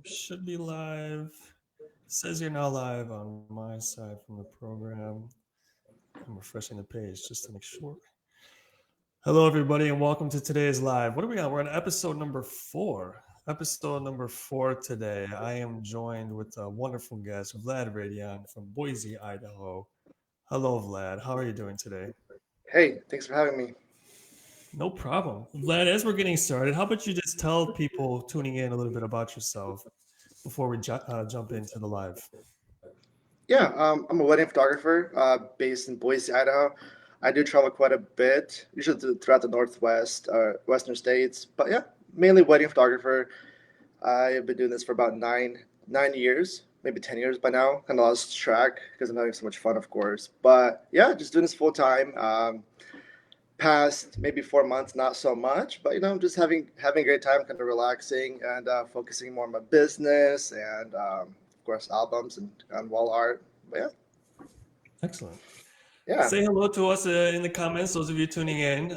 Should be live. Says you're now live on my side from the program. I'm refreshing the page just to make sure. Hello, everybody, and welcome to today's live. What are we on? We're on episode number 4. Episode number 4 today. I am joined with a wonderful guest, Vlad Radion from Boise, Idaho. Hello, Vlad. How are you doing today? Hey, thanks for having me. No problem. Vlad, as we're getting started, how about you just tell people tuning in a little bit about yourself before we jump into the live? Yeah, I'm a wedding photographer based in Boise, Idaho. I do travel quite a bit, usually throughout the Northwest, Western states. But yeah, mainly wedding photographer. I've been doing this for about nine years, maybe 10 years by now. Kind of lost track because I'm having so much fun, of course. But yeah, just doing this full time. Past maybe 4 months, not so much, but just having a great time, kind of relaxing and focusing more on my business and of course albums and wall art. But Excellent. yeah, Say hello to us in the comments, those of you tuning in.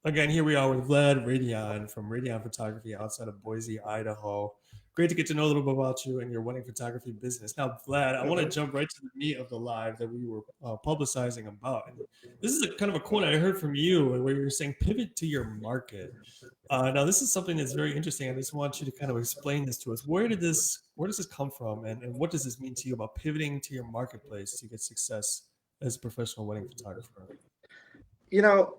Again, here we are with Vlad Radion from Radion Photography outside of Boise, Idaho. Great to get to know a little bit about you and your wedding photography business. Now, Vlad, I want to hmm jump right to the meat of the live that we were publicizing about. And this is a kind of a quote I heard from you where you were saying pivot to your market. Now, this is something that's very interesting. I just want you to kind of explain this to us. Where does this come from, and what does this mean to you about pivoting to your marketplace to get success as a professional wedding photographer? you know,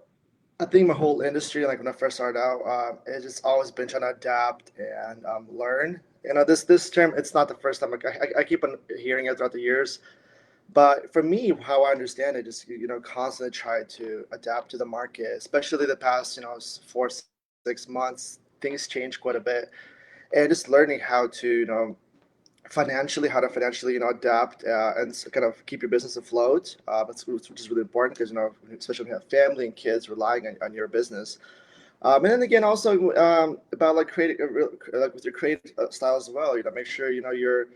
I think my whole industry, like when I first started out, it's just always been trying to adapt and learn. This term, it's not the first time. Like I keep on hearing it throughout the years. But for me, how I understand it is, constantly try to adapt to the market, especially the past, 4 6 months. Things change quite a bit, and just learning how to, how to financially, adapt and kind of keep your business afloat. Which is really important because especially when you have family and kids relying on your business. And then again, also about like creating like with your creative style as well. Make sure your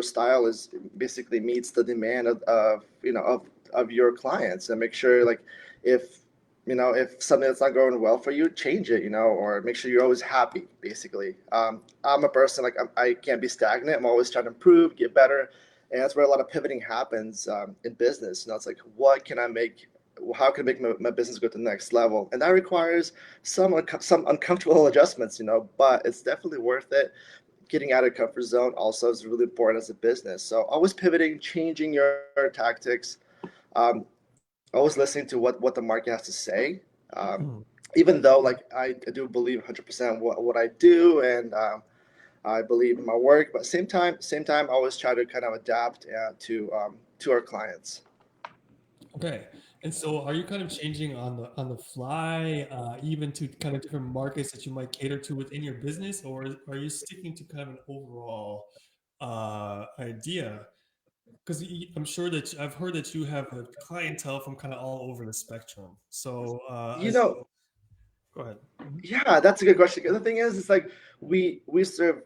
style is basically meets the demand of your clients, and make sure like if if something that's not going well for you, change it, or make sure you're always happy. Basically, I'm a person like I can't be stagnant. I'm always trying to improve, get better, and that's where a lot of pivoting happens in business. It's like what can I make how can I make my business go to the next level? And that requires some uncomfortable adjustments, but it's definitely worth it. Getting out of comfort zone also is really important as a business. So always pivoting, changing your tactics, um, always listening to what the market has to say. Um, Mhm. Even though like I do believe 100% what I do, and I believe in my work, but same time, I always try to kind of adapt to our clients. Okay. And so are you kind of changing on the fly, even to kind of different markets that you might cater to within your business, or are you sticking to kind of an overall idea? Because I'm sure that I've heard that you have a clientele from kind of all over the spectrum. So You know, go ahead. Mhm. yeah, that's a good question. The thing is, it's like we serve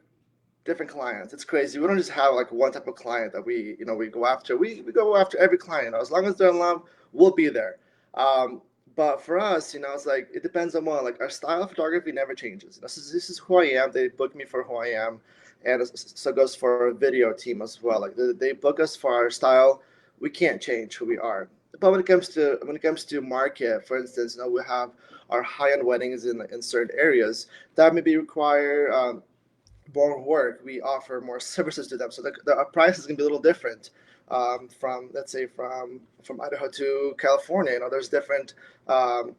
different clients. It's crazy. We don't just have like one type of client that we go after. We go after every client. As long as they're in love, we'll be there. Um, but for us, it's like it depends on what. Like our style of photography never changes. This is who I am. They book me for who I am, and so it goes for our video team as well. Like they book us for our style. We can't change who we are. But when it comes to market, for instance, we have our high end weddings in certain areas that maybe require more work. We offer more services to them, so the price is going to be a little different from, let's say, from Idaho to California. There's different um,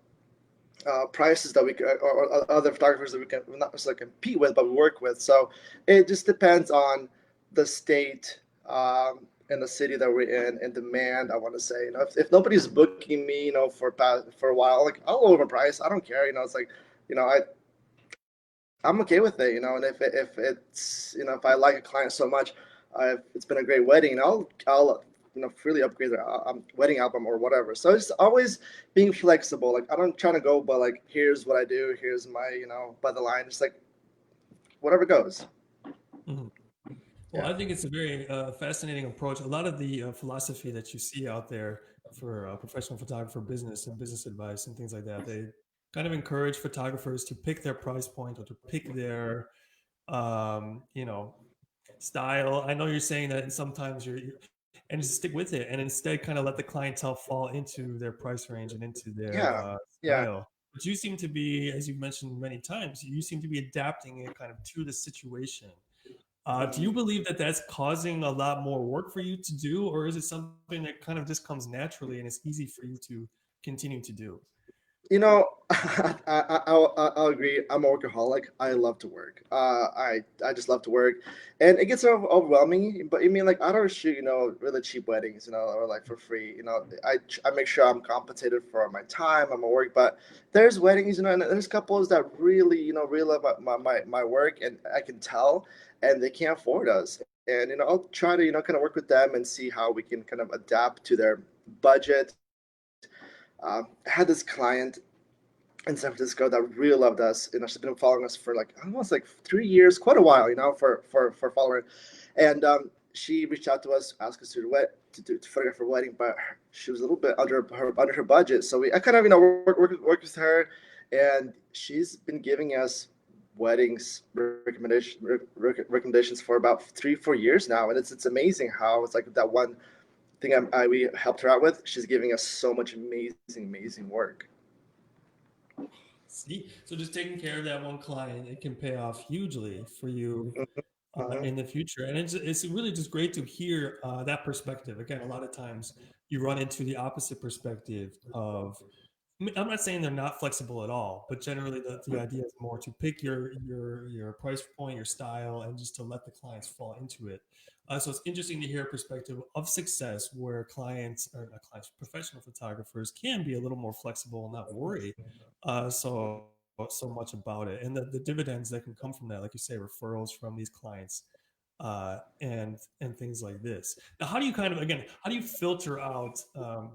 prices that or other photographers that we can not necessarily compete with, but we work with. So it just depends on the state and the city that we're in and demand. I want to say, if nobody's booking me, for a while, like I'll lower my price. I don't care. It's like, I'm okay with it. And if I like a client so much, it's been a great wedding, and I'll freely upgrade their wedding album or whatever. So it's always being flexible. Like I don't trying to go, but like here's what I do. Here's my by the line. Just like whatever goes. Mhm. Well, Yeah. I think it's a very fascinating approach. A lot of the philosophy that you see out there for professional photographer business and business advice and things like that, kind of encourage photographers to pick their price point or to pick their, you know, style. I know you're saying that sometimes and just stick with it, and instead kind of let the clientele fall into their price range and into their Yeah, yeah. style. But you seem to be, as you've mentioned many times, you seem to be adapting it kind of to the situation. Do you Mhm. believe that that's causing a lot more work for you to do, or is it something that kind of just comes naturally and it's easy for you to continue to do? You know, I'll agree. I'm a workaholic. I love to work. I just love to work, and it gets overwhelming. But I mean, like I don't shoot, really cheap weddings, or like for free. I make sure I'm compensated for my time, I'm at work. But there's weddings, and there's couples that really, really love my work, and I can tell, and they can't afford us. And I'll try to kind of work with them and see how we can kind of adapt to their budget. I had this client in San Francisco that really loved us. She's been following us for like almost like 3 years, quite a while, for following. And she reached out to us, asked us to photograph her wedding, but she was a little bit under her budget. So I kind of work with her, and she's been giving us weddings recommendations for about 3-4 years now, and it's amazing how it's like that one thing we helped her out with. She's giving us so much amazing work. See, so just taking care of that one client, it can pay off hugely for you Hmm. in the future. And it's really just great to hear that perspective. Again, a lot of times you run into the opposite perspective of, I'm not saying they're not flexible at all, but generally the idea is more to pick your price point, your style, and just to let the clients fall into it. So it's interesting to hear a perspective of success where clients or not clients, professional photographers can be a little more flexible and not worry so much about it, and the dividends that can come from that, like you say, referrals from these clients, and things like this. Now, how do you kind of again, how do you filter out? Oh,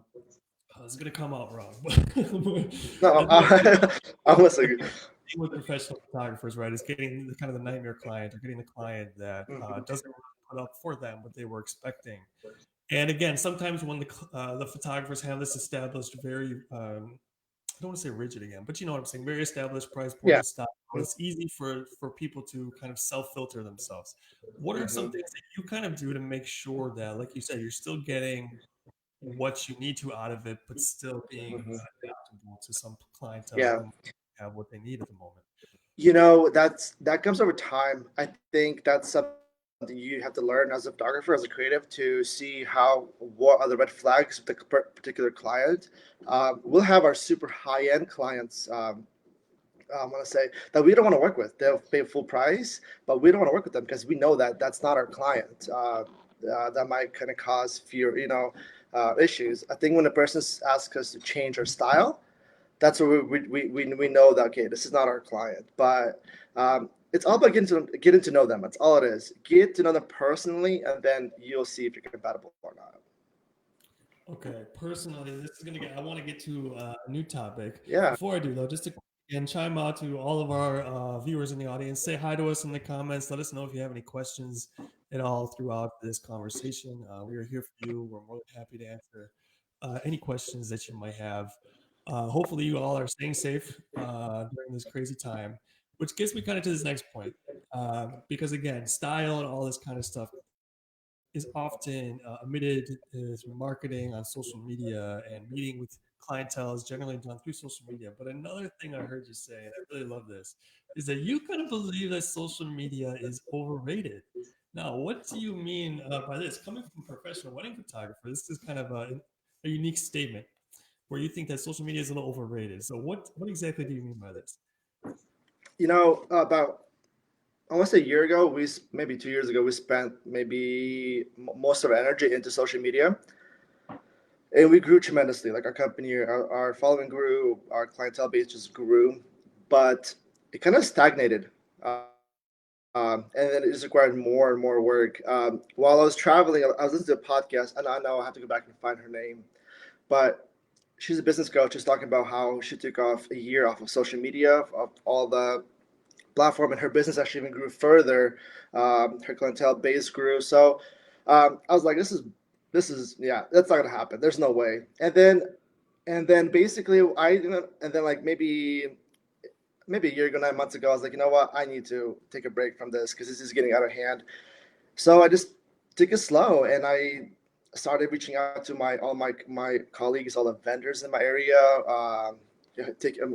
this is gonna come out wrong, but No, the I'm listening. thing with professional photographers, right, is getting the kind of the nightmare client or getting the client that Mhm, doesn't really put up for them what they were expecting. And again, sometimes when the photographers have this established very I don't want to say rigid again, but you know what I'm saying, very established price point yeah. and style. It's easy for people to kind of self filter themselves. What are some Mhm, things that you kind of do to make sure that, like you said, you're still getting what you need to out of it, but still being mhm. adaptable to some clientele Yeah. who have what they need at the moment? That comes over time. I think that's something you have to learn as a photographer, as a creative, to see what are the red flags with the particular client. We'll have our super high end clients. I want to say that we don't want to work with. They'll pay full price, but we don't want to work with them because we know that that's not our client. That might kind of cause fear, issues. I think when a person asks us to change our style, that's where we know that okay, this is not our client. But it's all about getting to know them. That's all it is. Get to know them personally, and then you'll see if you're compatible or not. Okay, personally, this is gonna get. I want to get to a new topic. Yeah. Before I do, though, just to and chime out to all of our viewers in the audience, say hi to us in the comments. Let us know if you have any questions at all throughout this conversation. We are here for you. We're more than happy to answer any questions that you might have. Hopefully, you all are staying safe during this crazy time, which gets me kind of to this next point. Because again, style and all this kind of stuff is often omitted through marketing on social media, and meeting with clientele is generally done through social media. But another thing I heard you say, and I really love this, is that you kind of believe that social media is overrated. Now, what do you mean by this? Coming from a professional wedding photographer, this is kind of a unique statement where you think that social media is a little overrated. So, what exactly do you mean by this? About almost a year ago, maybe 2 years ago, we spent maybe most of our energy into social media, and we grew tremendously. Like our company, our following grew, our clientele base just grew, but it kind of stagnated. And then it just required more and more work. While I was traveling, I was listening to a podcast, and I know I have to go back and find her name, but she's a business coach. She's talking about how she took off a year off of social media, of all the platform, and her business actually even grew further. Her clientele base grew. So I was like, this is yeah, that's not gonna happen. There's no way. And then And then basically and then like maybe a year ago, 9 months ago, I was like, you know what, I need to take a break from this because this is getting out of hand. So I just took it slow, and I started reaching out to my colleagues, all the vendors in my area.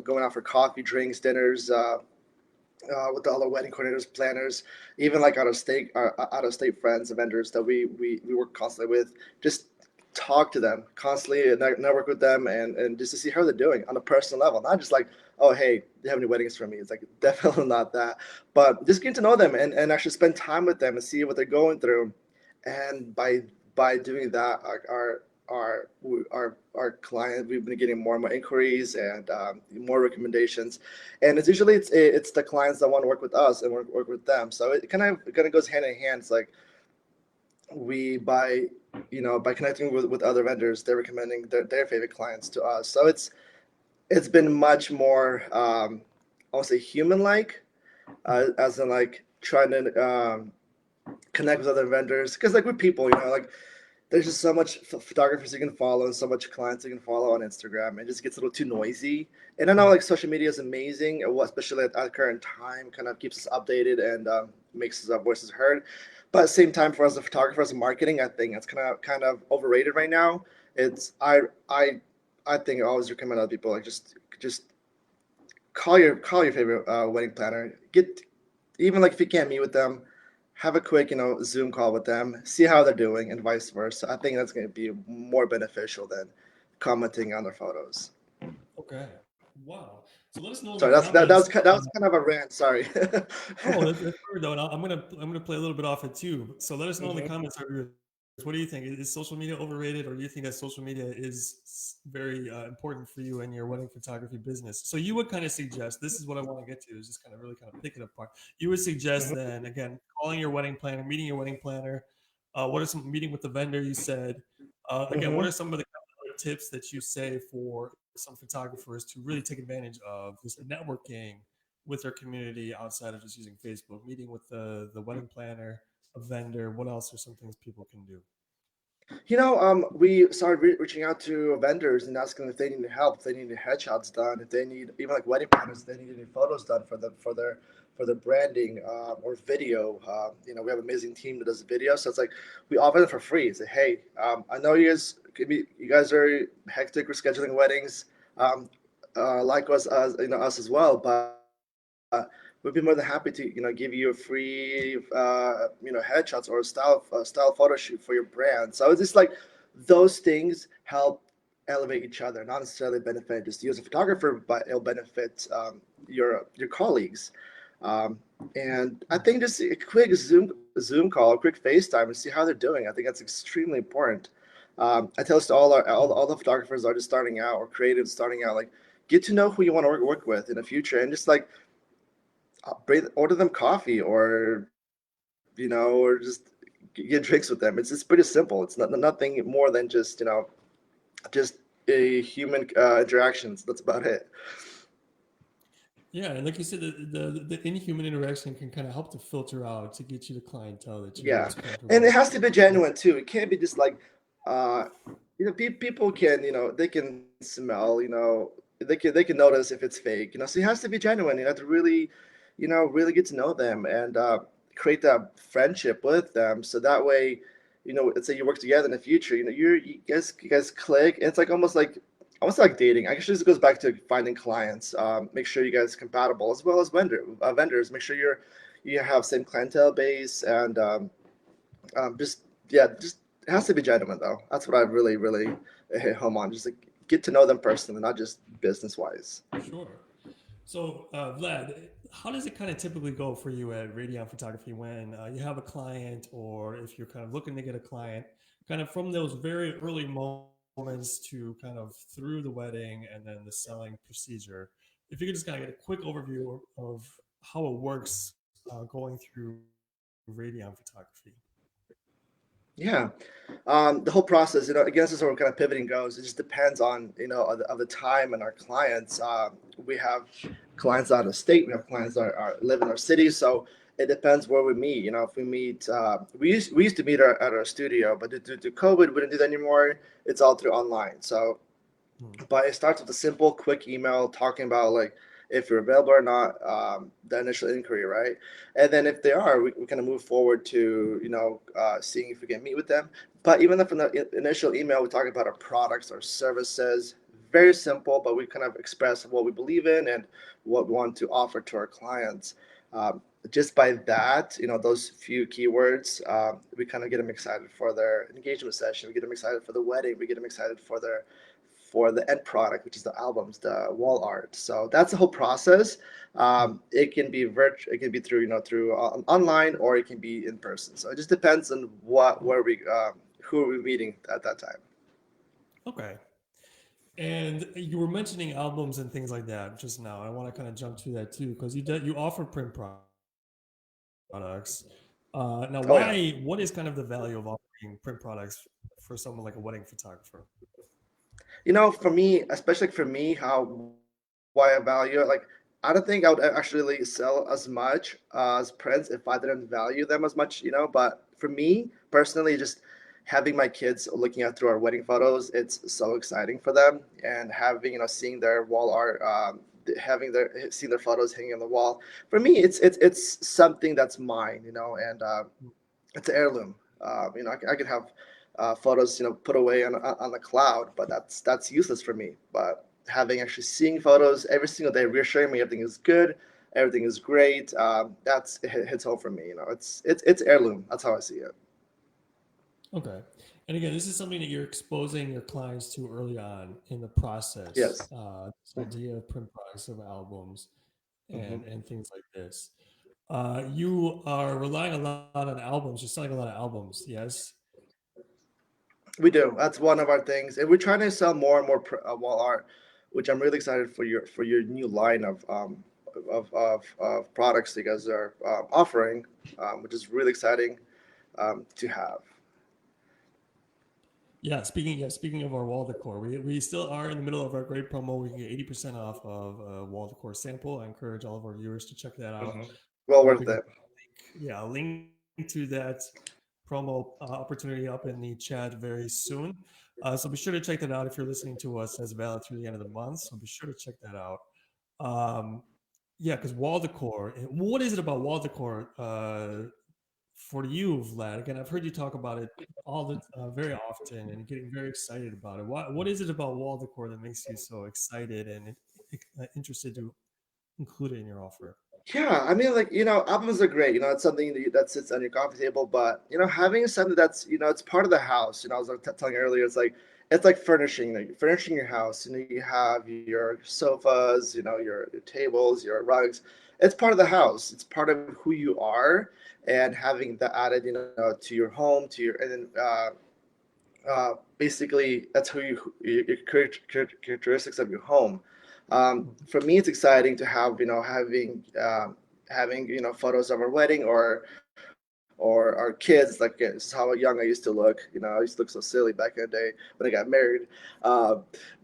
Going out for coffee, drinks, dinners, with all the wedding coordinators, planners, even like out of state friends and vendors that we work constantly with. Just talk to them constantly and network with them, and just to see how they're doing on a personal level, not just like, oh hey, do you have any weddings for me? It's like definitely not that, but just getting to know them and actually spend time with them and see what they're going through. And by doing that, our client, we've been getting more and more inquiries and more recommendations, and it's the clients that want to work with us and work with them. So it kind of goes hand in hand. It's like we by by connecting with other vendors, they're recommending their favorite clients to us. So it's been much more I'll say human like, as in like trying to connect with other vendors, because like with people, like there's just so much photographers you can follow and so much clients you can follow on Instagram. It just gets a little too noisy. And I know Right. like social media is amazing, especially at the current time, kind of keeps us updated and makes our voices heard. But at the same time, for us as photographers and marketing, I think it's kind of overrated right now. It's I think I always recommend other people like just call your favorite wedding planner. Get even like if you can't meet with them, have a quick Zoom call with them, see how they're doing, and vice versa. I think that's going to be more beneficial than commenting on their photos. Okay. Wow. So let us know in the Sorry, comments. that was kind of a rant. Sorry. Oh, that's perfect though. And I'm gonna play a little bit off it too. So let us know in the Hmm. comments, our viewers, what do you think? Is social media overrated, or do you think that social media is very important for you and your wedding photography business? So you would kind of suggest, this is what I want to get to, is just kind of really kind of pick it apart. You would suggest Hmm. then again calling your wedding planner, meeting your wedding planner. What are some meeting with the vendor? You said again. What Hmm. are some of the tips that you say for some photographers to really take advantage of this networking with their community outside of just using Facebook, meeting with the wedding planner, a vendor? What else are some things people can do? We started reaching out to vendors and asking if they need help, if they need headshots done, if they need even like wedding planners, if they need any photos done for their branding, or video. We have an amazing team that does video, so it's like we offer them for free. Say, hey, I know you guys are hectic with scheduling weddings, like us as well, but we'd be more than happy to give you a free headshots or a style photo shoot for your brand. So it's just like those things help elevate each other, not necessarily benefit just you as a photographer, but it'll benefit your colleagues. Um, and I think just a quick Zoom call, a quick FaceTime, and see how they're doing. I think that's extremely important. I tell this to all the photographers that are just starting out or creatives starting out, like get to know who you want to work with in the future, and just like order them coffee, or just get drinks with them. It's pretty simple. It's nothing more than just a human interactions. That's about it. Yeah, and like you said, the inhuman interaction can kind of help to filter out to get you the clientele that you're Yeah, most and it comfortable. has to be genuine too. It can't be just like, uh, people can, they can smell, they can notice if it's fake. So it has to be genuine. You have to really, really get to know them and create that friendship with them. So that way, let's say you work together in the future. You guys click. And it's like almost like dating. Actually, this goes back to finding clients. Make sure you guys are compatible as well as vendors. Make sure you have same clientele base, and just yeah, just it has to be genuine though. That's what I really hit home on. Just like get to know them personally, not just business wise. Sure. So, Vlad, how does it kind of typically go for you at Radion Photography when you have a client, or if you're kind of looking to get a client, kind of from those very early moments to kind of through the wedding and then the selling procedure? If you could just kind of get a quick overview of how it works going through Radion Photography. Yeah, the whole process. Again, this is where kind of pivoting goes. It just depends on of the time and our clients. We have clients out of state. We have clients that live in our city. So it depends where we meet. If we meet, we used to meet at our studio, but due to COVID, we didn't do that anymore. It's all through online. So Hmm. But it starts with a simple, quick email talking about like if you're available or not, the initial inquiry, right? And then if they are, we kind of move forward to seeing if we can meet with them. But even from the initial email, we talk about our products, our services. Very simple, but we kind of express what we believe in and what we want to offer to our clients. Just by that, those few keywords, we kind of get them excited for their engagement session. We get them excited for the wedding. We get them excited for the end product, which is the albums, the wall art. So that's the whole process. It can be virtual, it can be through through online, or it can be in person. So it just depends on who are we meeting at that time. Okay. And you were mentioning albums and things like that just now. I want to kind of jump to that too, because you offer print products. Now, Oh yeah. what is kind of the value of offering print products for someone like a wedding photographer? For me, especially for me, how why I value it, like I don't think I would actually sell as much as prints if I didn't value them as much, But for me personally, just having my kids looking at through our wedding photos, it's so exciting for them, and having seeing their wall art, having their seeing their photos hanging on the wall. For me, it's something that's mine, and it's an heirloom. I could have photos, put away on the cloud, but that's useless for me. But having actually seeing photos every single day, reassuring me everything is good, everything is great. It hits home for me. It's heirloom. That's how I see it. Okay. And again, this is something that you're exposing your clients to early on in the process. Yes. This idea of print products, of albums, Hmm. and things like this. You are relying a lot on albums. You're selling a lot of albums, yes? We do. That's one of our things, and we're trying to sell more and more wall art, which I'm really excited for your new line of products that you guys are offering, which is really exciting to have. Speaking of our wall decor, we still are in the middle of our great promo. We can get 80% off of a wall decor sample. I encourage all of our viewers to check that out. Hmm. Well We worth can it. a link to that promo opportunity up in the chat very soon. So be sure to check that out if you're listening to us as valid through the end of the month. So be sure to check that out. Um, yeah, because wall decor. What is it about wall decor for you, Vlad? Again, I've heard you talk about it all the very often and getting very excited about it. What is it about wall decor that makes you so excited and interested to include it in your offer? Yeah, I mean, like albums are great. It's something that sits on your coffee table. But having something that's it's part of the house. I was like telling you earlier, it's like furnishing your house. You have your sofas, your tables, your rugs. It's part of the house. It's part of who you are, and having that added, to your home, to your and then basically that's your characteristics of your home. For me, it's exciting to have having photos of our wedding or our kids. Like this is how young I used to look. I used to look so silly back in the day when I got married. Uh,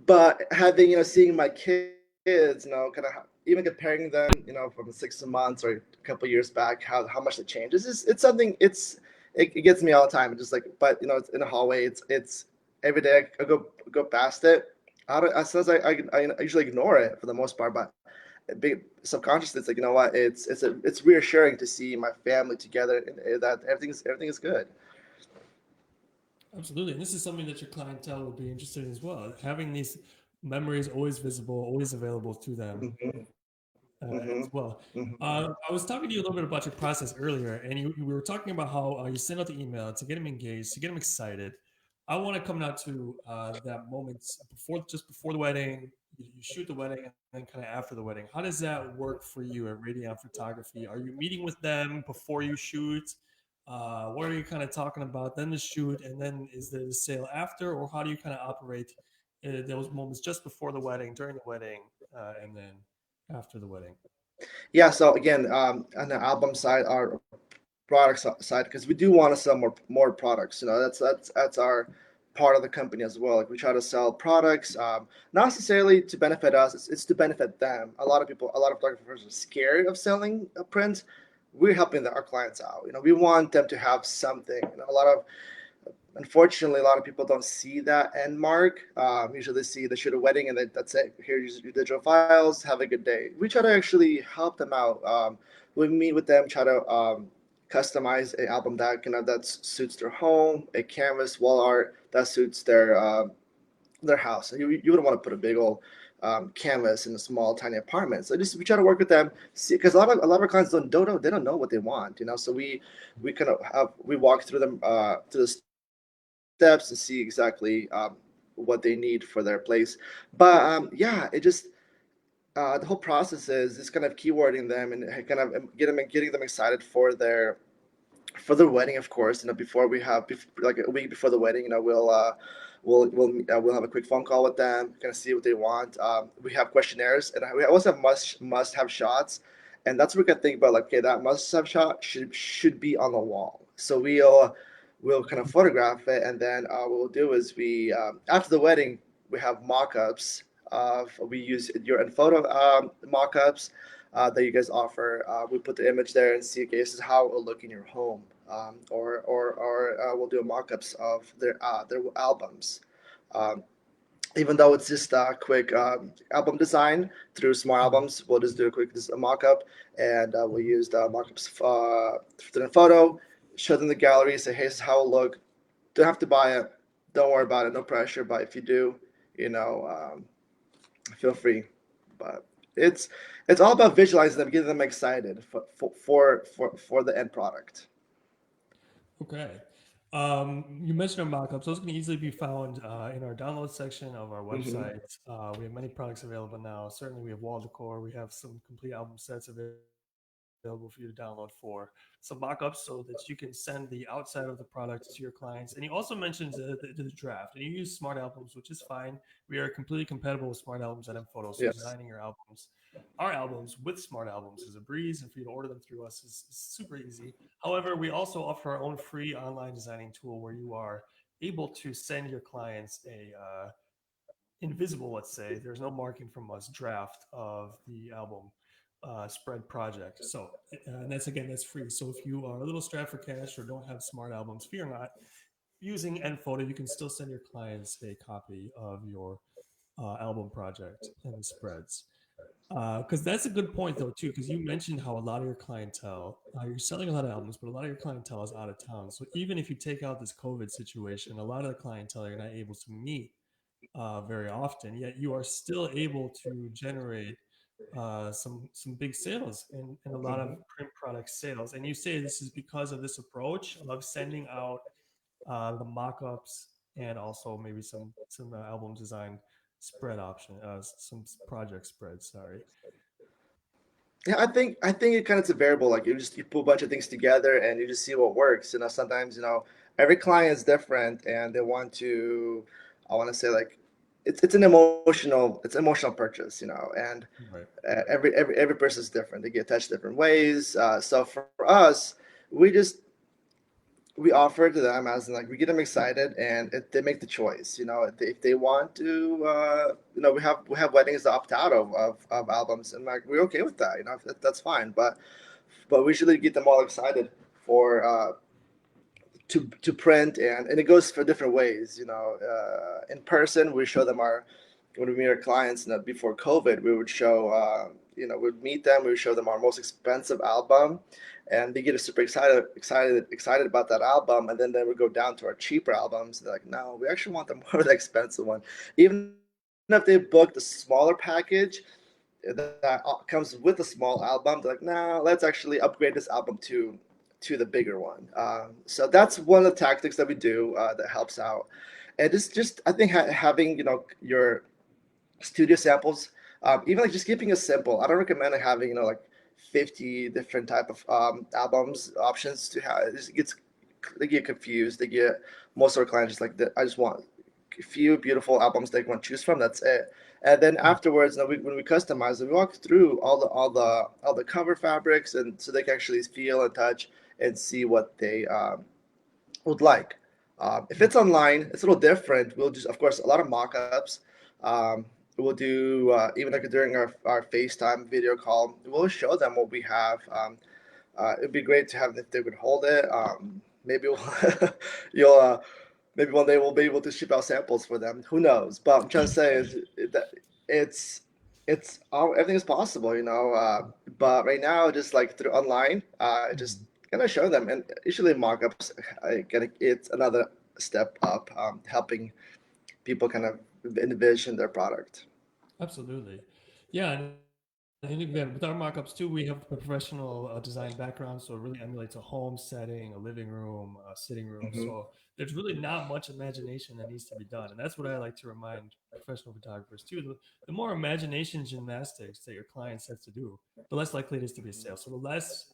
but having seeing my kids, kind of even comparing them, from 6 months or a couple years back, how much it changes. It's something. It gets me all the time. It's just like, but it's in the hallway. It's every day I go past it. I don't, as soon as I usually ignore it for the most part, but big subconsciously it's like what it's reassuring to see my family together, and that everything is good. Absolutely. And this is something that your clientele would be interested in as well. Having these memories always visible, always available to them Hmm. as well. Hmm. I was talking to you a little bit about your process earlier, and we were talking about how you send out the email to get them engaged, to get them excited. I want to come now to that moment just before the wedding. You shoot the wedding, and then kind of after the wedding. How does that work for you at Radion Photography? Are you meeting with them before you shoot? What are you kind of talking about? Then the shoot, and then is there the sale after, or how do you kind of operate those moments just before the wedding, during the wedding, and then after the wedding? Yeah, so again, on the album side, our product side, because we do want to sell more products. That's our part of the company as well. Like we try to sell products, not necessarily to benefit us. It's to benefit them. A lot of photographers are scared of selling prints. We're helping our clients out. We want them to have something. A lot of unfortunately, a lot of people don't see that end mark. Usually they shoot a wedding and then that's it. Here's your digital files. Have a good day. We try to actually help them out. We meet with them, try to customize an album that that suits their home, a canvas wall art that suits their house. You wouldn't want to put a big old canvas in a small tiny apartment. So just we try to work with them, see, because a lot of our clients don't know what they want, So we kind of we walk through them through the steps to see exactly what they need for their place. But yeah, it just the whole process is kind of keywording them and kind of getting them excited for their wedding, of course. Before we have like a week before the wedding, we'll have a quick phone call with them, kind of see what they want. We have questionnaires, and we also have must have shots, and that's what we can think about. Like, okay, that must have shot should be on the wall. So we'll kind of photograph it, and then what we'll do is we after the wedding we have mock-ups of we use your nPhoto mock-ups that you guys offer. We put the image there and see, okay, this is how it will look in your home. Or we'll do mock-ups of their albums. Um, Even though it's just a quick album design through Smart Mhm. Albums, we'll just do a quick mock-up, and we'll use the mock-ups through the photo, show them the gallery, say, hey, this is how it'll look. Don't have to buy it. Don't worry about it. No pressure. But if you do, you know, feel free. But it's it's all about visualizing them, getting them excited for the end product. Okay. You mentioned our mockups. Those can easily be found in our download section of our Hmm. website. We have many products available now. Certainly, we have wall decor. We have some complete album sets available for you to download for some mockups so that you can send the outside of the product to your clients. And you also mentioned the draft, and you use Smart Albums, which is fine. We are completely compatible with Smart Albums and nPhoto, so Yes. designing our albums with Smart Albums is a breeze, and for you to order them through us is super easy. However, we also offer our own free online designing tool where you are able to send your clients a invisible, let's say, there's no marking from us, draft of the album spread project. So, and that's again, that's free. So if you are a little strapped for cash or don't have smart albums, fear not. Using nPhoto, you can still send your clients a copy of your album project and spreads. Because that's a good point though too. Because you mentioned how a lot of your clientele, you're selling a lot of albums, but a lot of your clientele is out of town. So even if you take out this COVID situation, a lot of the clientele you're not able to meet very often. Yet you are still able to generate some big sales and a lot of Hmm. print product sales. And you say this is because of this approach of sending out the mock-ups and also maybe some album design spread option, some project spreads. Sorry. Yeah, I think it kind of it's a variable. Like you put a bunch of things together and you just see what works. Sometimes every client is different and they want to. I want to say like it's an emotional purchase. And Right. every person is different. They get touched different ways. So for us, we just we offer it to them as in, like, we get them excited and they make the choice. If they want to, we have weddings that opt out of albums, and like we're okay with that. That's fine. But we usually get them all excited for to print, and it goes for different ways. In person we show them our when we meet our clients. Before COVID, we would show we'd meet them, we would show them our most expensive album, and they get super excited about that album, and then they would go down to our cheaper albums. They're like, no, we actually want the more the expensive one. Even if they booked a smaller package that comes with a small album, they're like, no, let's actually upgrade this album to the bigger one. So that's one of the tactics that we do that helps out. And it's just, I think, having your studio samples, even like just keeping it simple. I don't recommend having like 50 different type of albums options to have. It just gets They get confused. They get Most of our clients just like that. I just want a few beautiful albums they want to choose from. That's it. And then Mm. afterwards, when we customize it, we walk through all the cover fabrics, and so they can actually feel and touch and see what they would like. If Mm. it's online, it's a little different. We'll just, of course, a lot of mock-ups. Um, we'll do even like during our FaceTime video call, we'll show them what we have. It'd be great to have if they would hold it. Maybe you'll maybe one day we'll be able to ship out samples for them. Who knows? But I'm trying to say is that it's it's all, everything is possible, you know. But right now, just like through online, just Mhm. gonna show them, and usually mockups, it's another step up, helping people kind of envision their product. Absolutely. Yeah, and again, with our mockups too, we have a professional design background, so it really emulates a home setting, a living room, a sitting room. Hmm. So there's really not much imagination that needs to be done, and that's what I like to remind professional photographers too. The more imagination gymnastics that your client sets to do, the less likely it is to be a sale. So the less,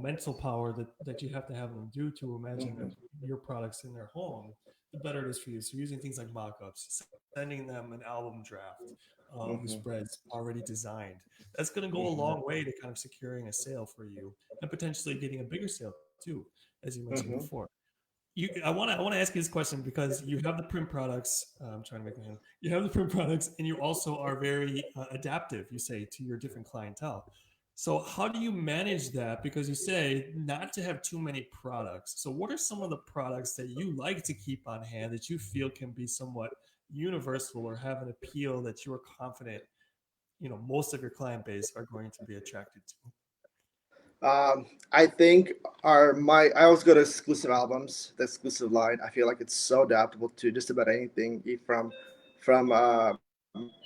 mental power that you have to have them do to imagine your products in their home, the better it is for you. So using things like mockups, sending them an album draft of the Hmm. spreads already designed, that's going to go a Hmm. long way to kind of securing a sale for you and potentially getting a bigger sale too, as you mentioned Hmm. before. I want to ask you this question because you have the print products. I'm trying to make my hand. You have the print products, and you also are very adaptive. You say to your different clientele. So how do you manage that? Because you say not to have too many products. So what are some of the products that you like to keep on hand that you feel can be somewhat universal or have an appeal that you are confident most of your client base are going to be attracted to? I think I always go to exclusive albums, the exclusive line. I feel like it's so adaptable to just about anything, from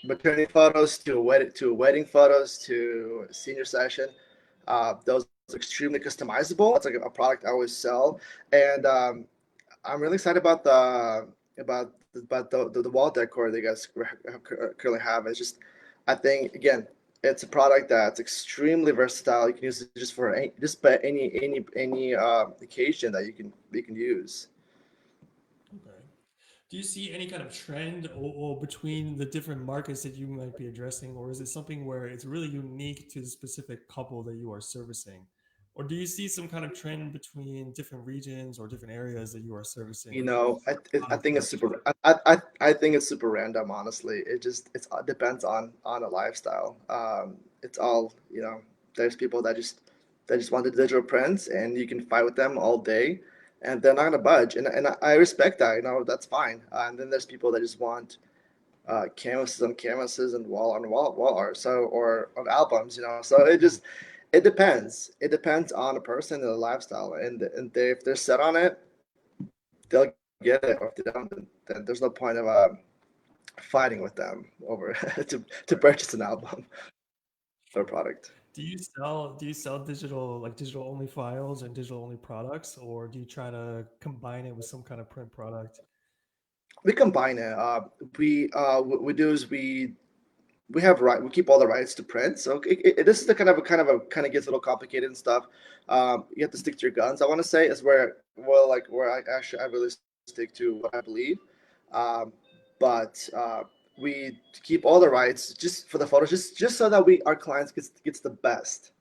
maternity photos to wedding photos to senior session. Those are extremely customizable. That's like a product I always sell, and I'm really excited about the wall decor that you guys currently have. It's just, I think again, it's a product that's extremely versatile. You can use it just for just about any occasion that you can use. Okay. Do you see any kind of trend or between the different markets that you might be addressing, or is it something where it's really unique to the specific couple that you are servicing? Or do you see some kind of trend between different regions or different areas that you are servicing You with your know, I product think it's selection? super. I think it's super random. Honestly, it depends on a lifestyle. It's all There's people that just want the digital prints, and you can fight with them all day, and they're not gonna budge. And I respect that. That's fine. And then there's people that just want canvases on canvases and wall art. So or on albums. So it depends. It depends on the person and the lifestyle, and if they're set on it, they'll get it. Or if they don't, then there's no point of fighting with them over to purchase an album or Sure. product. Do you sell digital only files and digital only products, or do you try to combine it with some kind of print product? We combine it. What we do is we have we keep all the rights to print. So this is the kind of gets a little complicated and stuff. You have to stick to your guns. I want to say is where I really stick to what I believe. Um, but we keep all the rights just for the photos, just so that we our clients gets the best.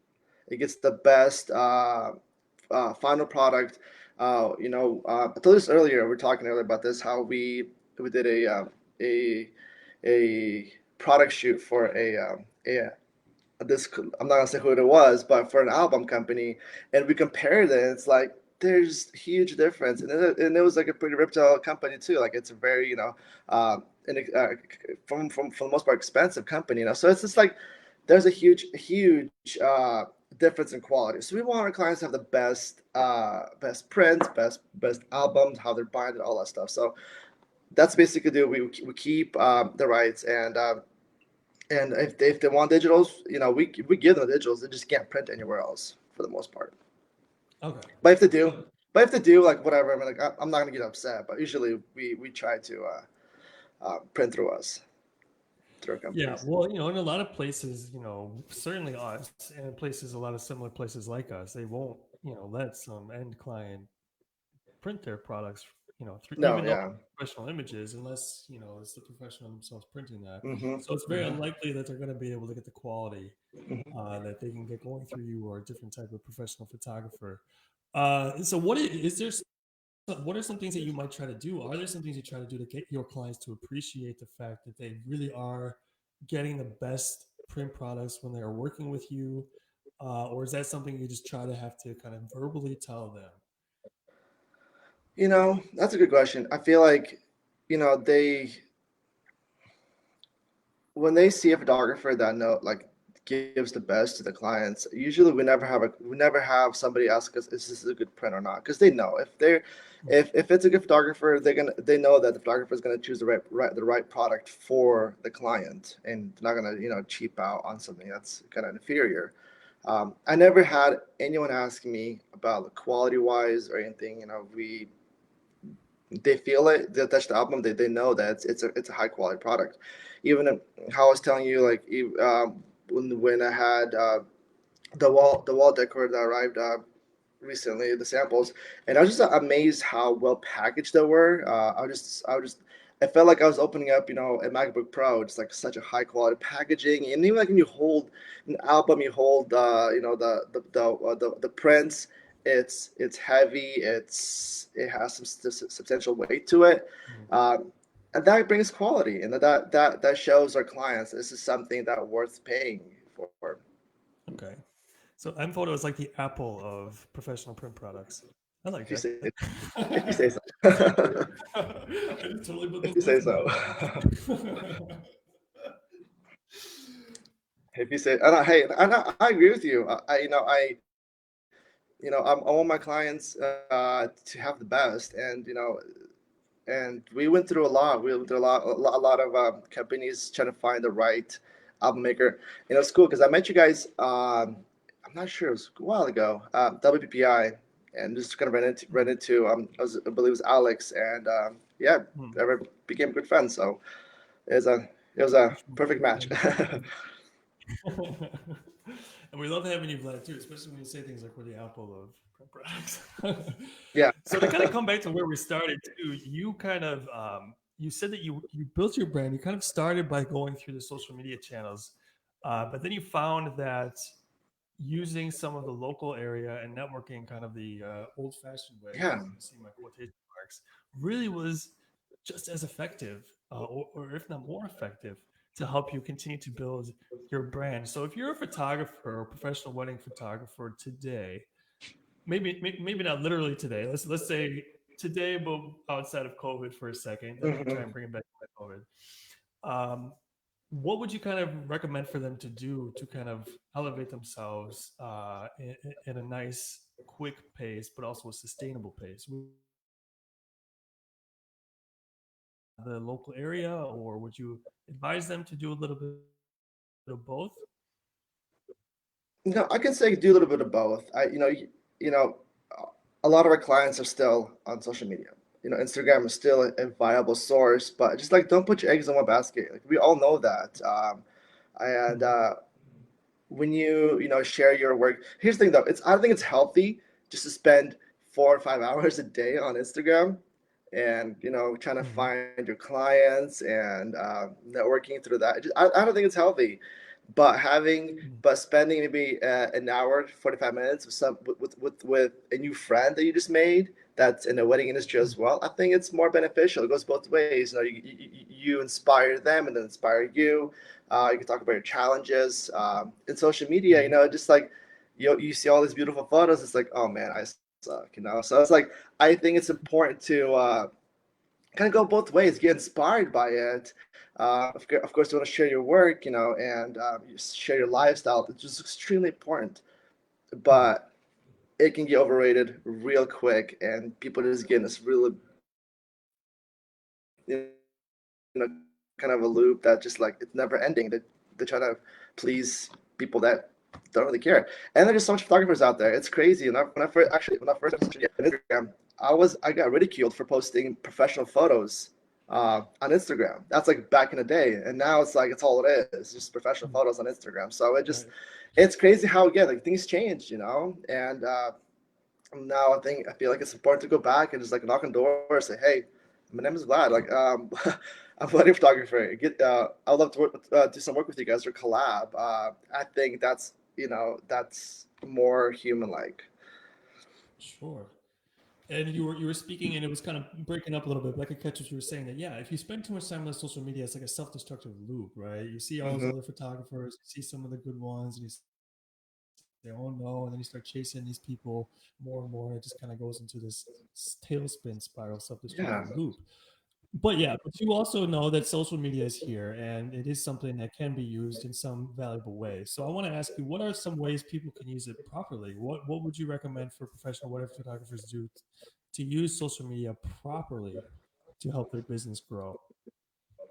It gets the best final product. I told this earlier. We were talking earlier about this. How we did a a product shoot for a this I'm not gonna say who it was, but for an album company, and we compared it. And it's like there's huge difference, and it was like a pretty reputable company too. Like it's a very and from for the most part expensive company. So it's just like there's a huge difference in quality. So we want our clients to have the best prints, best albums, how they're buying it, all that stuff. So that's basically do we keep the rights, and if they want digitals, we give them digitals. They just can't print anywhere else for the most part. Okay. But if they do, So like whatever, I mean, like I'm not gonna get upset. But usually we try to print through us, through our yeah, companies. well, in a lot of places, certainly us, and places, a lot of similar places like us, they won't, let some end client print their products, through, No, even though yeah. professional images, unless, it's the professional themselves printing that. Hmm. So it's very Hmm. unlikely that they're going to be able to get the quality Hmm. that they can get going through you or a different type of professional photographer. So what are some things that you might try to do? Are there some things you try to do to get your clients to appreciate the fact that they really are getting the best print products when they are working with you? Or is that something you just try to have to kind of verbally tell them? That's a good question. I feel like, they when they see a photographer that gives the best to the clients, usually we never have somebody ask us, is this a good print or not? Because they know if it's a good photographer, they know that the photographer is gonna choose the right product for the client, and they're not gonna cheap out on something that's kind of inferior. I never had anyone ask me about the quality wise or anything. They feel it, they touch the album, they know that it's a high quality product. Even how I was telling you, like when I had the wall decor that arrived recently, the samples, and I was just amazed how well packaged they were. I felt like I was opening up, a MacBook Pro. It's like such a high quality packaging, and even like when you hold an album, you hold, the prints. It's heavy. It has some substantial weight to it, Mm. and that brings quality, and that shows our clients this is something that worth paying for. Okay. So nPhoto is like the Apple of professional print products. I like If you that. say if you say so. I just totally put If those you words say in my so. mouth. If you say, and I agree with you. I want my clients to have the best, and we went through a lot. We went through a lot of companies trying to find the right album maker. It's cool because I met you guys. I'm not sure, it was a while ago. WPPI, and just kind of ran into I believe it was Alex, and yeah, Hmm. ever became good friends. So it was a it was a Mutual perfect match. friend. And we love having you, Vlad, too, especially when you say things like we're the Apple of print products. Yeah. So to kind of come back to where we started, too, you kind of you said that you built your brand. You kind of started by going through the social media channels, but then you found that using some of the local area and networking kind of the old-fashioned way, Yeah. you see my quotation marks, really was just as effective, or if not more effective, to help you continue to build your brand. So if you're a photographer or professional wedding photographer today, maybe not literally today, let's say today, but outside of COVID for a second, then we can try and Mhm. bring it back to COVID. What would you kind of recommend for them to do to kind of elevate themselves in a nice, quick pace, but also a sustainable pace? Would you the local area, or would you advise them to do a little bit of both? I can say do a little bit of both. You know, a lot of our clients are still on social media. Instagram is still a viable source, but just like don't put your eggs in one basket. Like we all know that. And Mm, when you share your work, here's the thing though. I don't think it's healthy just to spend 4 or 5 hours a day on Instagram, and trying to mm, find your clients and networking through that. I don't think it's healthy, but mm, spending maybe an hour, 45 minutes with a new friend that you just made that's in the wedding industry mm, as well. I think it's more beneficial. It goes both ways. You inspire them and then inspire you. You can talk about your challenges in social media. mm, Just like you see all these beautiful photos. It's like, oh man, I suck. So it's like I think it's important to kind of go both ways, get inspired by it. Of course, you want to share your work, and you share your lifestyle. It's just extremely important, mm, but it can get overrated real quick, and people just get in this really, kind of a loop that just like it's never ending. They're trying to please people that don't really care. And there's just so much photographers out there. It's crazy. And when I first started social media and Instagram, I got ridiculed for posting professional photos on Instagram. That's like back in the day, and now it's like it's all it is, just professional mm. photos on Instagram. So Right. it's crazy how again like things change, and now I feel like it's important to go back and just like knock on doors, say, hey, my name is Vlad. Like, I'm a wedding photographer. I'd love to do some work with you guys or collab. I think that's more human like. Sure. And you were speaking, and it was kind of breaking up a little bit. But I could catch what you were saying. That yeah, if you spend too much time on social media, it's like a self-destructive loop, right? You see all those Hmm. other photographers, you see some of the good ones, and you see say, oh no, and then you start chasing these people more and more, and it just kind of goes into this tailspin spiral, self-destructive Yeah. loop. But yeah, but you also know that social media is here and it is something that can be used in some valuable ways. So I want to ask you, what are some ways people can use it properly? What would you recommend for professional whatever photographers do to use social media properly to help their business grow?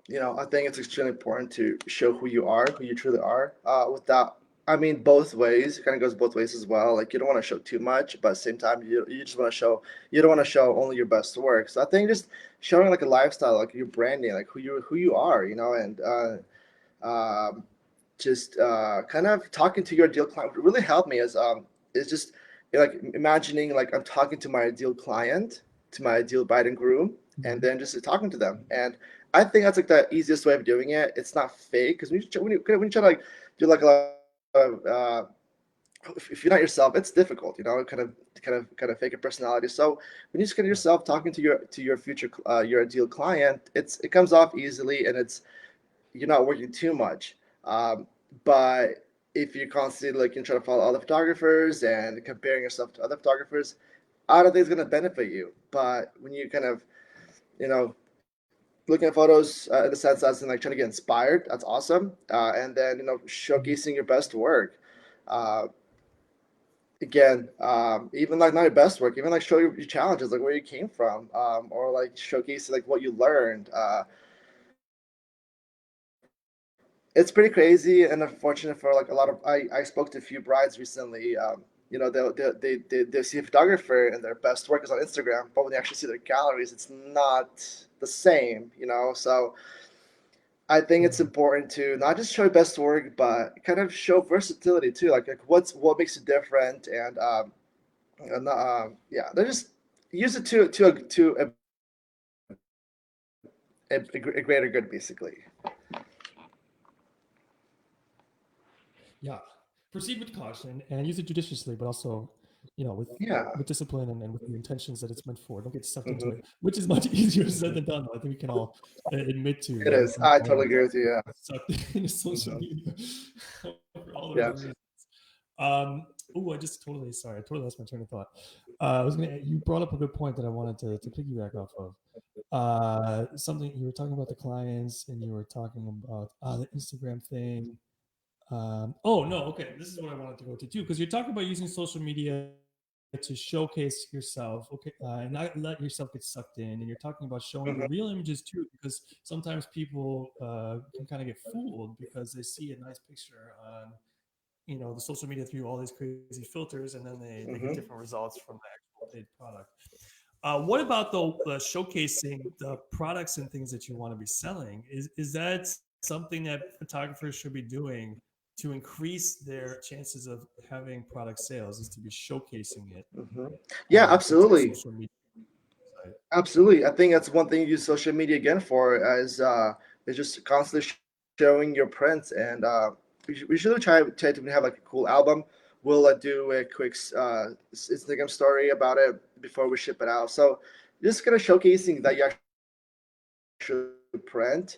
I think it's extremely important to show who you are, who you truly are. Without, I mean, both ways. It kind of goes both ways as well. Like you don't want to show too much, but at the same time, you just want to show. You don't want to show only your best work. So I think just showing like a lifestyle, like your branding, like who you are, and um, just kind of talking to your ideal client really helped me as is just like imagining like I'm talking to my ideal client, to my ideal bride and groom, and Mhm. then just talking to them. And I think that's like the easiest way of doing it. It's not fake because when you try to like do like a lot of if you're not yourself, it's difficult, kind of fake a personality. So when you just get Right. yourself talking to your future your ideal client, it comes off easily, and you're not working too much. But if you're constantly like you try to follow other photographers and comparing yourself to other photographers, I don't think it's going to benefit you. But when you kind of, you know, looking at photos in the sense as in like trying to get inspired, that's awesome. And then Mhm. showcasing your best work. Uh, Again, even like not your best work, even like show your challenges, like where you came from, or like showcasing like what you learned. It's pretty crazy and unfortunate for like a lot of. I spoke to a few brides recently. They'll see a photographer and their best work is on Instagram, but when they actually see their galleries, it's not the same. So I think it's Mhm. important to not just show your best work, but kind of show versatility too. Like what makes you different, and yeah, they just use it to a greater good, basically. Yeah. Proceed with caution and use it judiciously, but also, Yeah. with discipline and with the intentions that it's meant for. Don't get sucked into Hmm. it, which is much easier said than done. I think we can all admit to It that is. we've I all totally agree with you. Yeah. sucked into social Hmm. media for all the Yeah. wrong reasons. I just totally sorry. I totally lost my train of thought. I was gonna. You brought up a good point that I wanted to piggyback off of. Something you were talking about the clients, and you were talking about the Instagram thing. Oh no, okay. This is what I wanted to go to too, because you're talking about using social media to showcase yourself, okay, and not let yourself get sucked in. And you're talking about showing Hmm. your real images too, because sometimes people can kind of get fooled because they see a nice picture on the social media through all these crazy filters, and then they get Hmm. different results from the actual paid product. What about the showcasing the products and things that you want to be selling? Is that something that photographers should be doing to increase their chances of having product sales? Is to be showcasing it Hmm. Yeah, to the absolutely. social media site? Absolutely. I think that's one thing you use social media again for is just constantly showing your prints. And we should try to have like a cool album. We'll do a quick Instagram story about it before we ship it out. So just kind of showcasing that you actually print.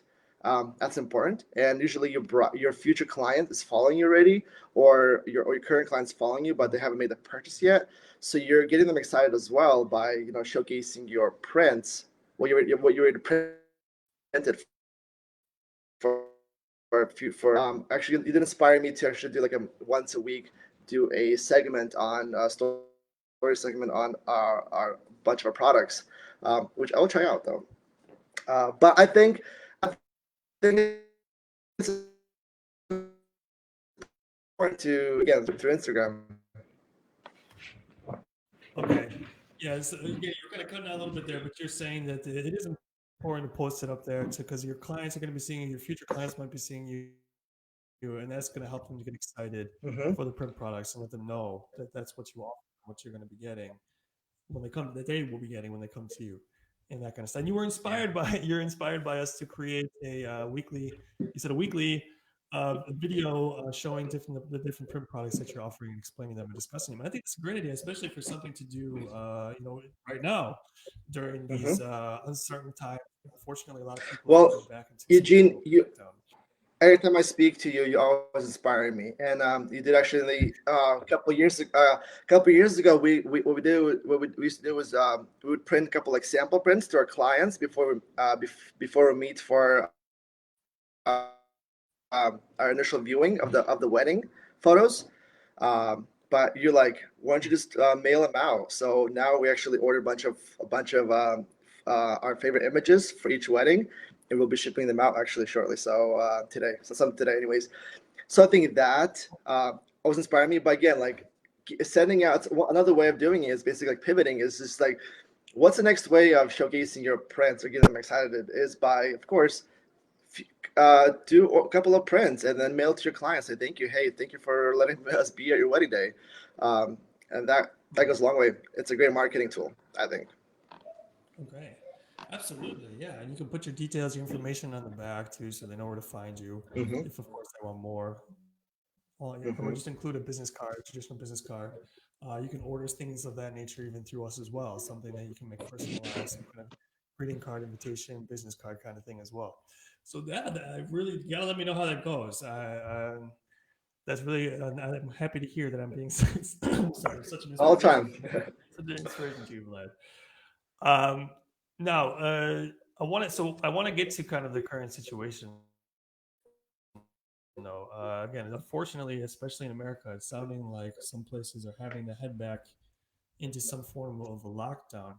That's important. And usually your future client is following you already, or your current client's following you, but they haven't made the purchase yet. So you're getting them excited as well by showcasing your prints, what you already printed actually it did inspire me to actually do like a once a week do a segment on story segment on our bunch of our products, which I will try out though. But I think it's important to again through Instagram. Okay. Yeah. So again, you're kind of cutting out a little bit there, but you're saying that it is important to post it up there because your clients are going to be seeing you, your future clients might be seeing you, and that's going to help them to get excited Hmm. for the print products and let them know that that's what you offer, what you're going to be getting when they come, that they will be getting when they come to you, and that kind of stuff. And you were inspired by you're inspired by us to create a weekly. You said a weekly video showing the different print products that you're offering and explaining them and discussing them. And I think it's a great idea, especially for something to do, right now during these Hmm. uncertain times. Unfortunately, a lot of people are Well, going back into some Eugene, form of you lockdown. every time I speak to you, you always inspire me. And you did actually couple years ago. We what we used to do was we would print a couple like sample prints to our clients before we meet for our initial viewing of the wedding photos. But you're like, why don't you just mail them out? So now we actually ordered a bunch of our favorite images for each wedding, and we'll be shipping them out actually shortly. So today, so some today, anyways. So I think that always inspired me. But again, like sending out another way of doing it is basically like pivoting. Is just like, what's the next way of showcasing your prints or getting them excited? Is by, of course, do a couple of prints and then mail to your clients. Say thank you. Hey, thank you for letting us be at your wedding day, and that goes a long way. It's a great marketing tool, I think. Okay. Absolutely. Yeah. And you can put your details, your information on the back too, so they know where to find you. Mm-hmm. If, of course, they want more. Or just Mm-hmm. include a business card, traditional business card. You can order things of that nature even through us as well, something that you can make personalized, some kind of greeting card, invitation, business card kind of thing as well. So that I really, you gotta let me know how that goes. That's really, I'm happy to hear that I'm being sorry, such an All the inspiration, time. such an inspiration to you, Vlad. Um, now, I want to get to kind of the current situation though. Again, unfortunately, especially in America, it's sounding like some places are having to head back into some form of a lockdown.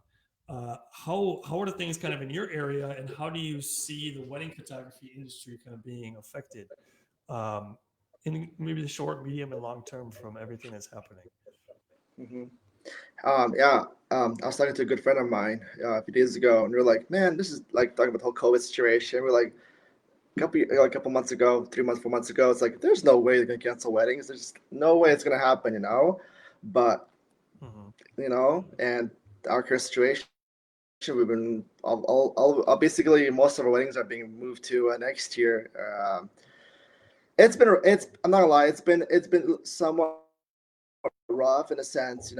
How are the things kind of in your area, and how do you see the wedding photography industry kind of being affected, um, in maybe the short, medium, and long term from everything that's happening? Mm-hmm. Yeah, I was talking to a good friend of mine a few days ago, and we are like, "Man, this is like talking about the whole COVID situation." We're like, a couple months ago, 3 months, 4 months ago, it's like, there's no way they're gonna cancel weddings. There's just no way it's gonna happen, you know. But Hmm. and our current situation, we've been basically most of our weddings are being moved to next year. It's I'm not gonna lie, it's been somewhat rough in a sense,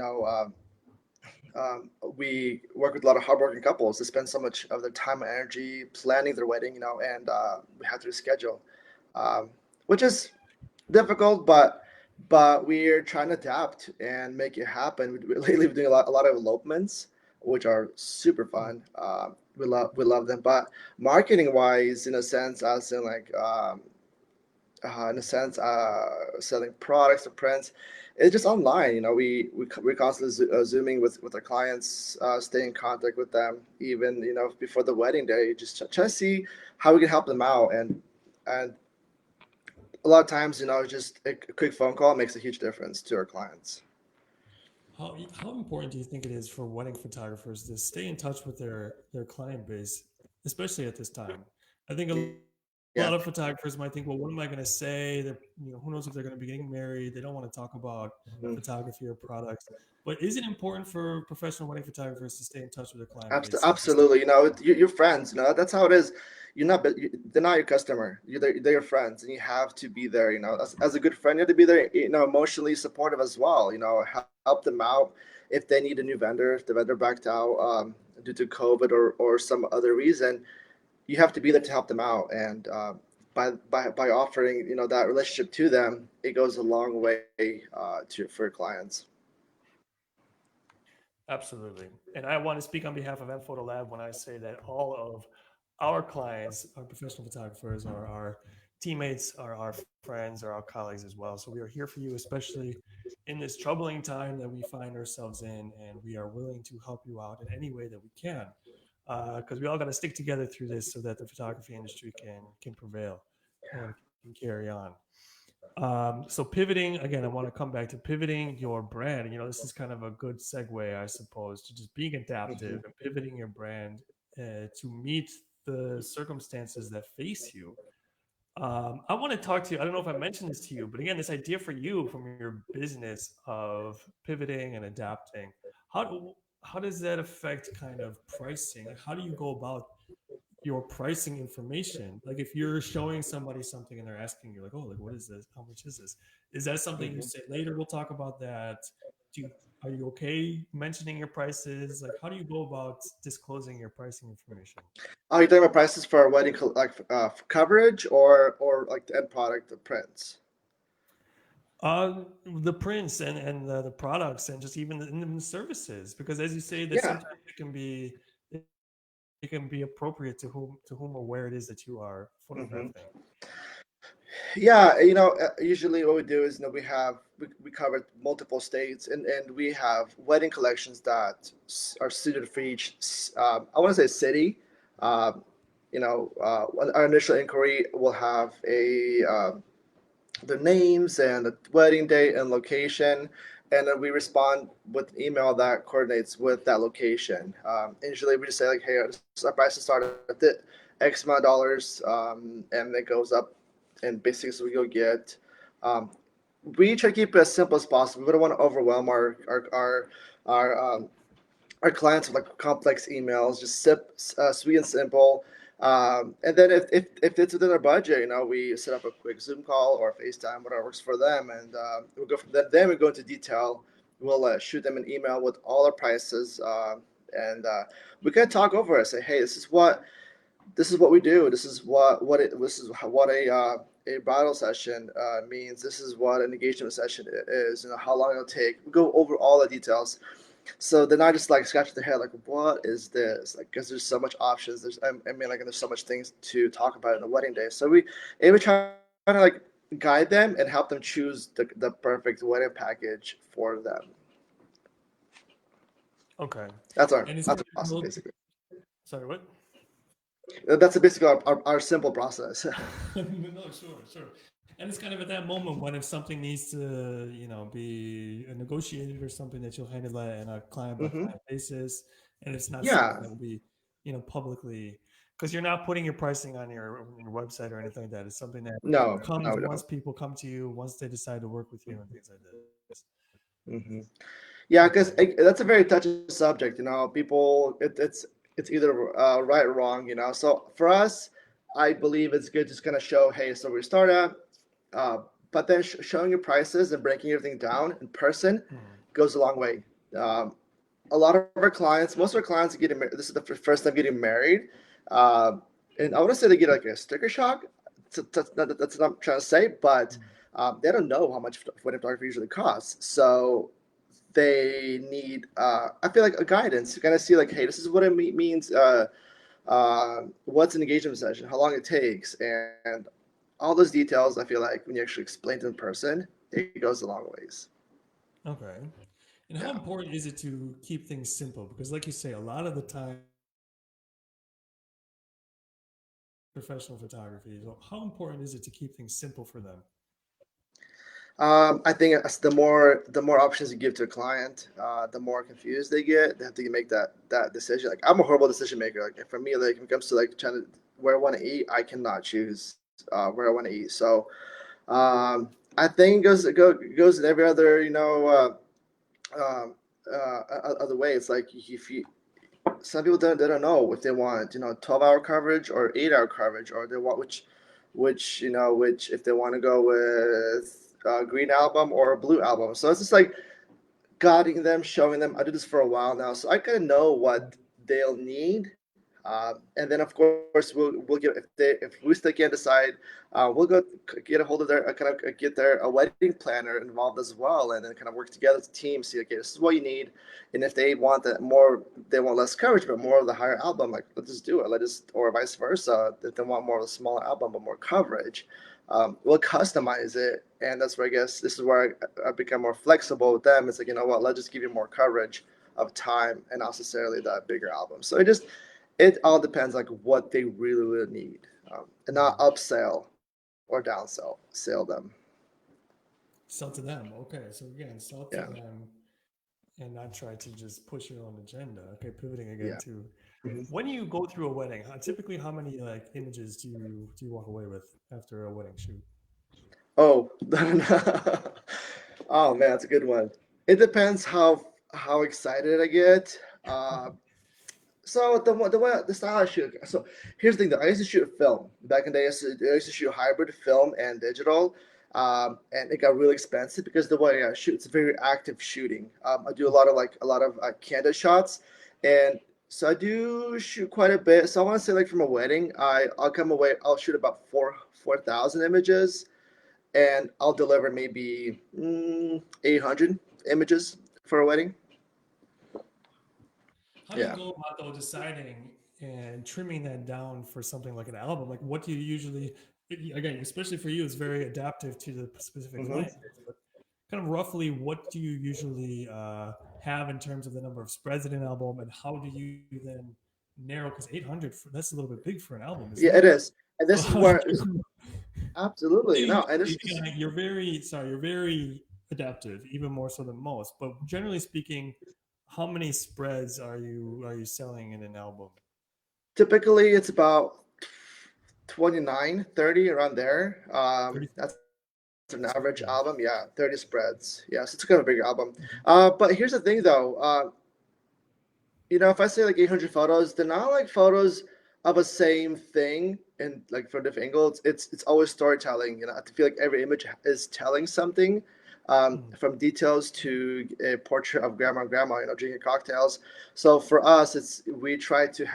we work with a lot of hardworking couples that spend so much of their time and energy planning their wedding, and we have to reschedule, which is difficult, but we're trying to adapt and make it happen. Lately, we're doing a lot of elopements, which are super fun. We love them, but marketing wise, in a sense, as in a sense, selling products or prints. It's just online. We're constantly zooming with our clients, stay in contact with them, even before the wedding day, just try to see how we can help them out. And a lot of times, just a quick phone call makes a huge difference to our clients. How important do you think it is for wedding photographers to stay in touch with their client base, especially at this time? I think a lot of Yeah. photographers might think, well, what am I going to say? Who knows if they're going to be getting married? They don't want to talk about photography or products. But is it important for professional wedding photographers to stay in touch with their client base at this time? Absolutely. You're friends. That's how it is. They're not your customer. They're your friends, and you have to be there. As a good friend, you have to be there. Emotionally supportive as well. Help them out if they need a new vendor. If the vendor backed out due to COVID or some other reason, you have to be there to help them out. And by offering that relationship to them, it goes a long way for clients. Absolutely. And I want to speak on behalf of nPhoto Lab when I say that all of our clients, our professional photographers, are our teammates, are our friends, are our colleagues as well. So we are here for you, especially in this troubling time that we find ourselves in, and we are willing to help you out in any way that we can. Because we all got to stick together through this so that the photography industry can prevail and can carry on. So pivoting again, I want to come back to pivoting your brand. This is kind of a good segue, I suppose, to just being adaptive Hmm. and pivoting your brand to meet the circumstances that face you. I want to talk to you. I don't know if I mentioned this to you, but again, this idea for you from your business of pivoting and adapting. How does that affect kind of pricing? Like, how do you go about your pricing information? Like if you're showing somebody something and they're asking you like, oh, like what is this, how much is this, is that something you Hmm. say later we'll talk about that? Do you Are you okay mentioning your prices? Like, how do you go about disclosing your pricing information? Are you talking about prices for a wedding, for coverage, or like the end product, the prints? The prints and the products and just even the services, because as you say, that Yeah. sometimes it can be appropriate to whom or where it is that you are hmm photographing. Yeah, usually what we do is, we cover multiple states, and we have wedding collections that are suited for each, I want to say city. Um, our initial inquiry will have the names and the wedding date and location, and then we respond with an email that coordinates with that location. Usually, we just say like, "Hey, our prices start at the X amount of dollars," and it goes up, and basically, so we go get. Um, we try to keep it as simple as possible. We don't want to overwhelm our our clients with like complex emails, just sweet and simple. And then if it's within our budget, we set up a quick Zoom call or FaceTime, whatever works for them, and we'll go from there. Then we go into detail. We'll shoot them an email with all our prices, and we can talk over it. Say, hey, this is what we do. This is what a bridal session means. This is what an engagement session is. How long it'll take. We go over all the details, so then I just like scratch their head, like, what is this? Like, because there's so much options. Like, there's so much things to talk about in the wedding day. So we try to like guide them and help them choose the perfect wedding package for them. Okay. And That's is our it process typical? basically. Sorry, what? That's basically our simple process. No, sure. And it's kind of at that moment when if something needs to, be negotiated or something that you'll handle that on a client by hmm client basis, and it's not something Yeah. that will be, publicly, because you're not putting your pricing on your website or anything like that. It's something that No, comes no, we once don't. people come to you, once they decide to work with you and things like this. hmm Yeah, Okay. because that's a very touchy subject. People, it's either right or wrong. So for us, I believe it's good just kind of show, hey, so we start at, uh, but then showing your prices and breaking everything down in person Hmm. goes a long way. Um, a lot of our clients, most of our clients are getting married. This is the first time getting married, um, and I want to say they get like a sticker shock. That's what I'm trying to say, but Hmm. they don't know how much wedding photography usually costs. So they need, I feel like, a guidance to kind of see like, hey, this is what it means. What's an engagement session? How long it takes, and all those details. I feel like when you actually explain to them in person, it goes a long ways. Okay. And Yeah. how important is it to keep things simple? Because, like you say, a lot of the time professional photography. So how important is it to keep things simple for them? I think the more options you give to a client, the more confused they get. They have to make that decision. Like, I'm a horrible decision maker. Like, for me, like when it comes to like trying to where I want to eat, I cannot choose where I want to eat. So I think it goes in every other um, other way. It's like, if you some people don't know if they want 12-hour coverage or 8-hour coverage, or they want which if they want to go with a green album or a blue album. So it's just like guiding them, showing them. I do this for a while now, so I kind of know what they'll need. And then, of course, we'll get, if we still can't decide, we'll go get a hold of their kind of get their a wedding planner involved as well, and then kind of work together as a team. See, okay, this is what you need, and if they want that more, they want less coverage but more of the higher album. Like, let's just do it. Let us, or vice versa. If they want more of a smaller album but more coverage, we'll customize it, and that's where I guess this is where I become more flexible with them. It's like, what, let's just give you more coverage of time and not necessarily that bigger album. So it all depends like what they really need, and not Hmm. upsell or sell them. Sell to them. Okay. So again, sell Yeah, to them and not try to just push your own agenda. Okay. Pivoting again yeah. to hmm when you go through a wedding, typically how many like images do you walk away with after a wedding shoot? Oh, oh man, that's a good one. It depends how excited I get. So the style I shoot. So here's the thing though. I used to shoot film back in the day. I used to shoot hybrid film and digital. And it got really expensive because the way I shoot, it's very active shooting. I do a lot of candid shots, and so I do shoot quite a bit. So I want to say like from a wedding, I'll come away. I'll shoot about 4,000 images, and I'll deliver maybe 800 images for a wedding. How do you Yeah. go about though deciding and trimming that down for something like an album? Like, what do you usually, again, especially for you, it's very adaptive to the specific hmm client base, but kind of roughly, what do you usually have in terms of the number of spreads in an album, and how do you then narrow? Because 800, that's a little bit big for an album, isn't Yeah, it? it is, and So this is how do where you, what do absolutely you no, and usually, this is again, you're very, sorry, you're very adaptive, even more so than most, but generally speaking, how many spreads are you selling in an album? typically it's about 29, 30 around there. 30 That's an average spreads. album. Yeah, 30 spreads. Yeah, so it's kind of a bigger album. Mhm. But here's the thing though. If I say like 800 photos, they're not like photos of a same thing and like from different angles. It's always storytelling. I feel like every image is telling something, Mhm. from details to a portrait of grandma and grandma, drinking cocktails. So for us, it's we try to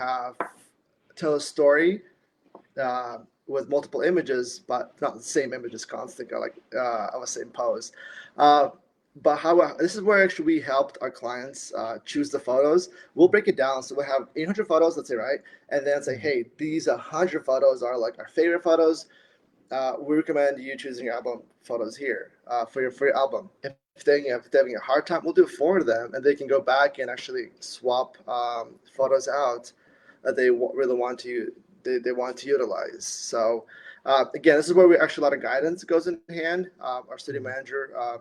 tell a story with multiple images, but not the same images constantly, like of a same pose. Uh, but how this is where actually we helped our clients choose the photos. We'll break it down. So we have 800 photos, let's say, right? And then say, Mhm. hey, these 100 photos are like our favorite photos. We recommend you choosing your album photos here for your album. If they're having a hard time, we'll do four of them, and they can go back and actually swap photos out that they really want to they want to utilize. So again, this is where we actually a lot of guidance goes in hand. Our studio Mhm. manager,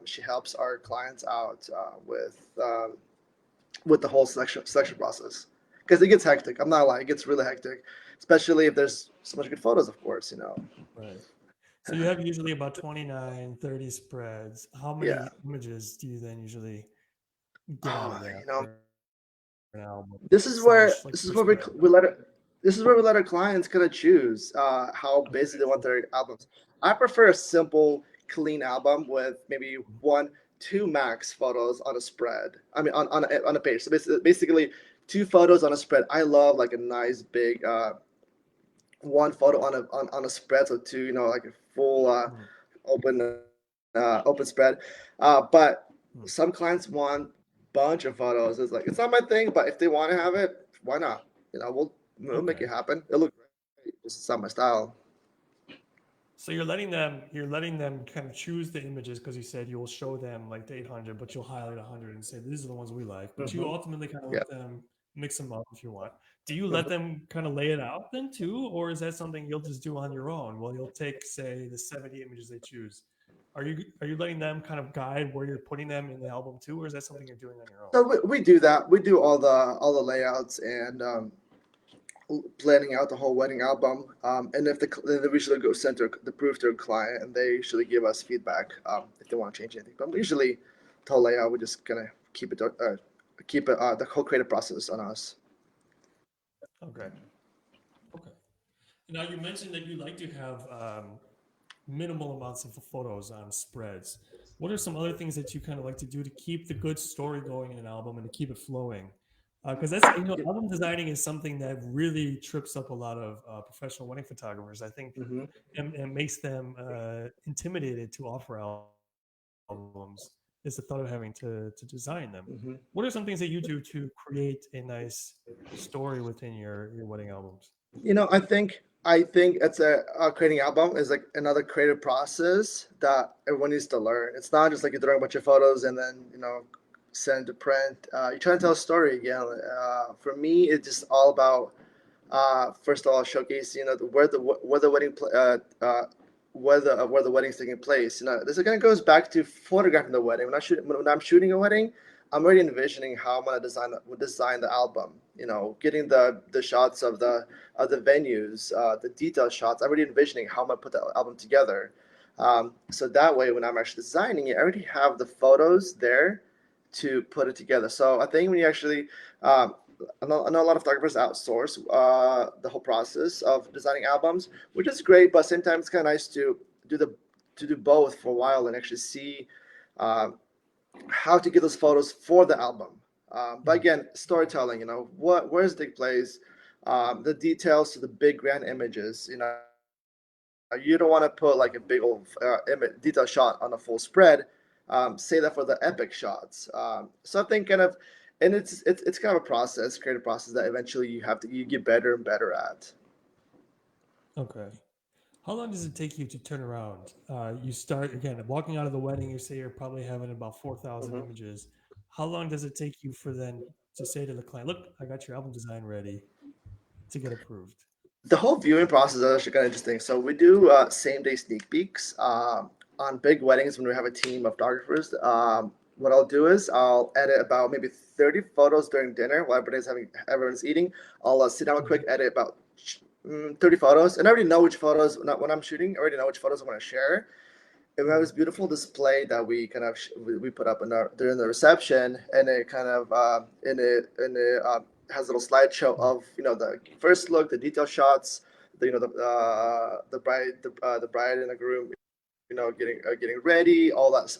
she helps our clients out with the whole selection process because it gets hectic. I'm not lying, it gets really hectic, especially if there's so much good photos, of course. Right. So you have usually about 29, 30 spreads. How Yeah. many images do you then usually get out of Oh, that you know, for an album this is where slash like this is per where we spread? we let it. This is where we let our clients kind of choose how busy they Okay. want their albums. I prefer a simple, clean album with maybe one, two max photos on a spread. I mean, on a page. So basically, two photos on a spread. I love like a nice big one photo on a spread, so two, like a full Mhm. open spread. But Mhm. some clients want bunch of photos. It's like it's not my thing, but if they want to have it, why not? We'll make Okay. it happen. It'll look great. It's not my style. So you're letting them kind of choose the images because you said you'll show them like the 800, but you'll highlight 100 and say these are the ones we like. But you hmm ultimately kind of Yeah. let them mix them up if you want. Do you let Mhm. them kind of lay it out then too, or is that something you'll just do on your own? Well, you'll take say the 70 images they choose. Are you letting them kind of guide where you're putting them in the album too, or is that something you're doing on your own? So we do that. We do all the layouts and planning out the whole wedding album. And then we usually go send the proof to a client, and they usually give us feedback if they want to change anything. But usually, the whole layout, we're just gonna keep it the whole creative process on us. Okay. Okay. Now you mentioned that you like to have minimal amounts of photos on spreads. What are some other things that you kind of like to do to keep the good story going in an album and to keep it flowing? Because album designing is something that really trips up a lot of professional wedding photographers. I think, hmm and makes them intimidated to offer albums is the thought of having to design them. hmm What are some things that you do to create a nice story within your wedding albums? I think it's creating album is like another creative process that everyone needs to learn. It's not just like you're throwing a bunch of photos and then send to print. You're trying to tell a story again. For me, it's just all about first of all showcasing where the wedding where the wedding's taking place. This again goes back to photographing the wedding. When I'm shooting a wedding, I'm already envisioning how I'm gonna design the album. Getting the shots of the venues, the detail shots. I'm already envisioning how I'm gonna put the album together. So that way, when I'm actually designing it, I already have the photos there to put it together. So I think when you actually I know a lot of photographers outsource the whole process of designing albums, which is great. But sometimes it's kind of nice to do to do both for a while and actually see uh, how to get those photos for the album. But Mm. again, storytelling. Where's the place, the details to the big grand images. You don't want to put like a big old detail shot on a full spread. Say that for the epic shots. So I think kind of, and it's kind of a process, creative process that eventually you get better and better at. Okay. How long does it take you to turn around? You start again walking out of the wedding. You say you're probably having about 4,000 Mhm. images. How long does it take you for then to say to the client, "Look, I got your album design ready to get approved"? The whole viewing process is actually kind of interesting. So we do same day sneak peeks on big weddings when we have a team of photographers. What I'll do is I'll edit about maybe 30 photos during dinner while everyone's eating. I'll sit down a quick Mhm. edit about 30 photos, and I already know which photos when I'm shooting. I already know which photos I want to share. And we have Mhm. this beautiful display that we kind of we put up during the reception, and it kind of has a little slideshow Mm. of the first look, the detail shots, the bride and the groom, getting ready, all that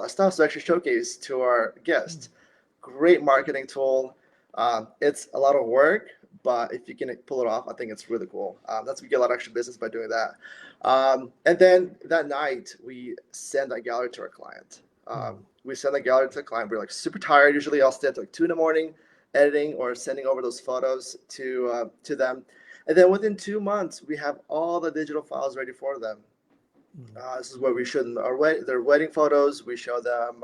stuff. So actually showcase to our Mm. guests. Great marketing tool. It's a lot of work, but if you can pull it off, I think it's really cool. We get a lot of extra business by doing that. And then that night, we send that gallery to our client. Mm. We send the gallery to the client. We're like super tired. Usually, I'll stay up to like 2 in the morning, editing or sending over those photos to them. And then within 2 months, we have all the digital files ready for them. Mm. This is where we show them their wedding photos. We show them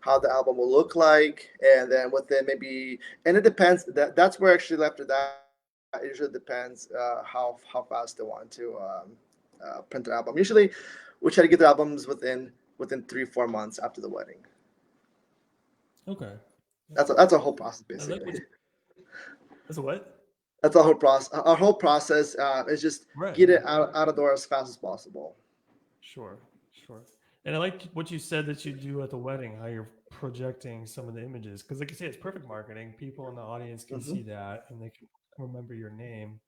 how the album will look like, and then within maybe, and it depends. That's where actually after that it usually depends how fast they want to print an album. Usually, we try to get the albums within 3-4 months after the wedding. Okay. That's Okay. a whole process I like basically. what. That's a what? That's a whole process. Our whole process is just Right. get Right. it out of the door as fast as possible. Sure, sure. And I like what you said that you do at the wedding, how you're projecting some of the images. Because, like you say, it's perfect marketing. People in the audience can Hmm. see that and they can remember your name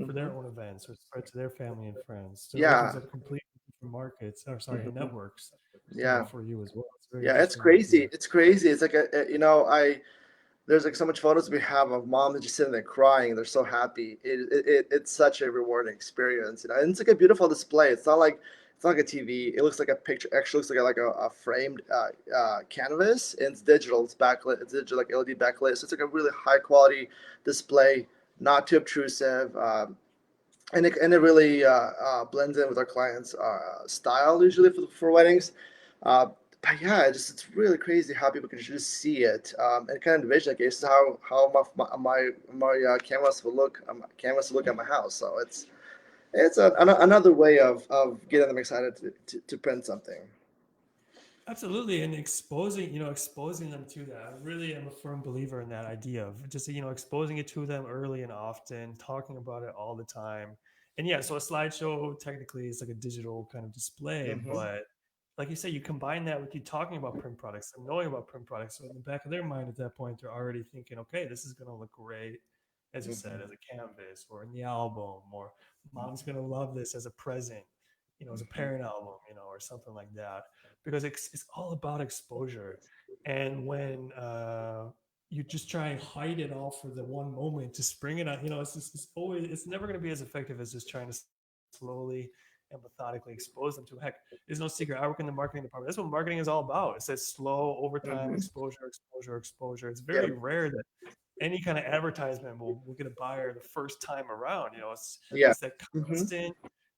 for their Hmm. own events or spread to their family and friends. So it opens Yeah. up completely different markets, or sorry, and Hmm. networks, Yeah. for you as well. It's very Yeah, it's interesting crazy. idea. It's crazy. It's like I there's like so much photos we have of mom just sitting there crying. They're so happy. It's such a rewarding experience, and it's like a beautiful display. It's not like a TV. It looks like a picture. Actually, looks like a framed canvas. And it's digital. It's backlit. It's digital, like LED backlit. So it's like a really high quality display, not too obtrusive. And it really blends in with our clients' style usually for weddings. Uh, but yeah, it's really crazy how people can just see it and kind of envision. Okay, this is how my canvas will look at my house. So it's another way of getting them excited to print something. Absolutely, and exposing them to that. I really am a firm believer in that idea of just exposing it to them early and often, talking about it all the time. And yeah, so a slideshow technically is like a digital kind of display, Hmm. but like you say, you combine that with you talking about print products and knowing about print products. So in the back of their mind at that point, they're already thinking, okay, this is going to look great, as you said, as Hmm. a canvas or in the album, or mom's going to love this as a present, as a parent album, or something like that, because it's all about exposure. And when you just try and hide it all for the one moment to spring it on, it's never going to be as effective as just trying to slowly and methodically expose them to. Heck, there's no secret. I work in the marketing department. That's what marketing is all about. It says slow over time Hmm. exposure, exposure, exposure. It's very Yep. rare that any kind of advertisement will get a buyer the first time around. Yeah. It's that Hmm.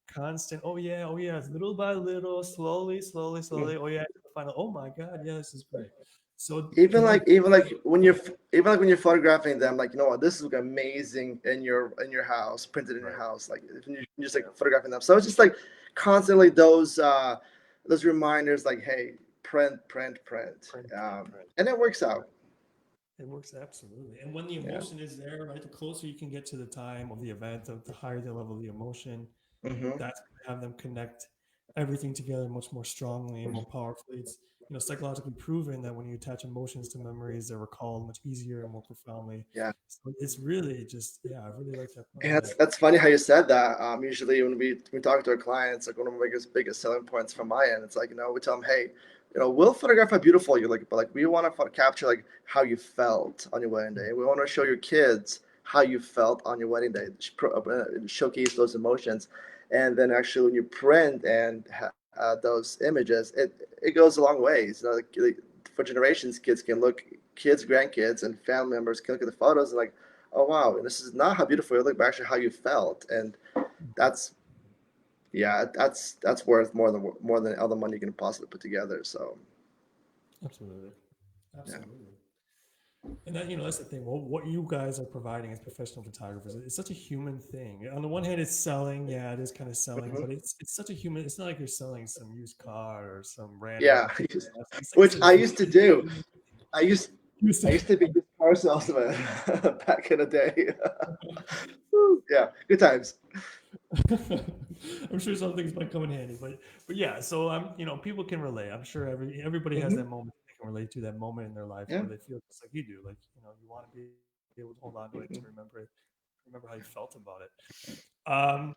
constant. Oh yeah, oh yeah. It's little by little, slowly, slowly, slowly. Oh yeah, final. Oh my God, yeah, this is great. So connect. Even like when you're photographing them, like what, this look amazing in your house, printed in your Right. house, like if you're just like Yeah. photographing them. So it's just like constantly those reminders, like, hey, print, Print, print, print. and it works Right. out. It works absolutely. And when the Yeah. emotion is there, right, the closer you can get to the time of the event, the higher the level of the emotion. Hmm. That's going to have them connect everything together much more strongly and more powerfully. psychologically proven that when you attach emotions to memories, they're recalled much easier and more profoundly. Yeah. So it's really just, yeah, I really like that And process. that's funny how you said that. Usually when we talk to our clients, like one of my biggest selling points from my end, it's like, we tell them, hey, we'll photograph how beautiful you look, but like we want to capture like how you felt on your wedding day. We want to show your kids how you felt on your wedding day, showcase those emotions, and then actually when you print and those images, it goes a long ways. Like, for generations, kids, grandkids, and family members can look at the photos and like, oh wow, this is not how beautiful you look, but actually how you felt, and that's yeah, that's worth more than all the money you can possibly put together. So Absolutely. yeah. Absolutely. And that, that's the thing. What you guys are providing as professional photographers, it's such a human thing. On the one hand, it's selling. Yeah, it is kind of selling, Hmm. but it's such a human. It's not like you're selling some used car or some Yeah. random piece of plastic. It's Which a I very used to do. human I used I thing. used to be a car salesman back in the day. Yeah, good times. I'm sure some things might come in handy, but yeah. So people can relate. I'm sure everybody has Hmm. that moment they can relate to, that moment in their life Yeah. where they feel just like you do. Like you want to be able to hold on to it to remember how you felt about it. Um,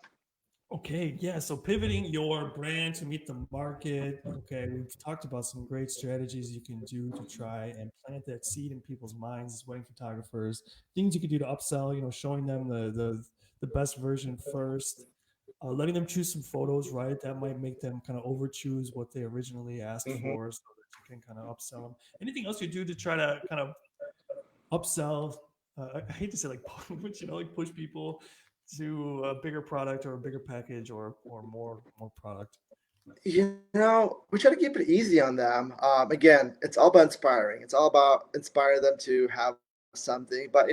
Okay, yeah. So pivoting your brand to meet the market. Okay, we've talked about some great strategies you can do to try and plant that seed in people's minds as wedding photographers. Things you could do to upsell. Showing them the best version first. Letting them choose some photos, right? That might make them kind of over choose what they originally asked Hmm. for, so that you can kind of upsell them. Anything else you do to try to kind of upsell? I hate to say like push, like push people to a bigger product or a bigger package or more product. We try to keep it easy on them. Again, it's all about inspiring. It's all about inspiring them to have something. But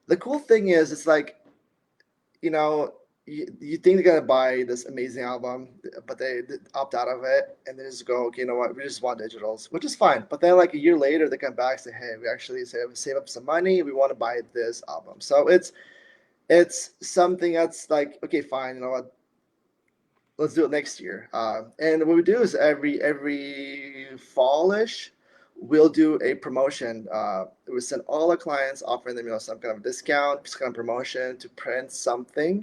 the cool thing is, it's like you know, you think they're gonna buy this amazing album, but they opt out of it, and they just go, okay, you know what, we just want digitals, which is fine. But then like a year later, they come back and say, hey, we actually save up some money, we want to buy this album. So it's something that's like, okay, fine, you know what, let's do it next year. And what we do is every fallish, we'll do a promotion. We send all our clients offering them, some kind of discount, some kind of promotion to print something,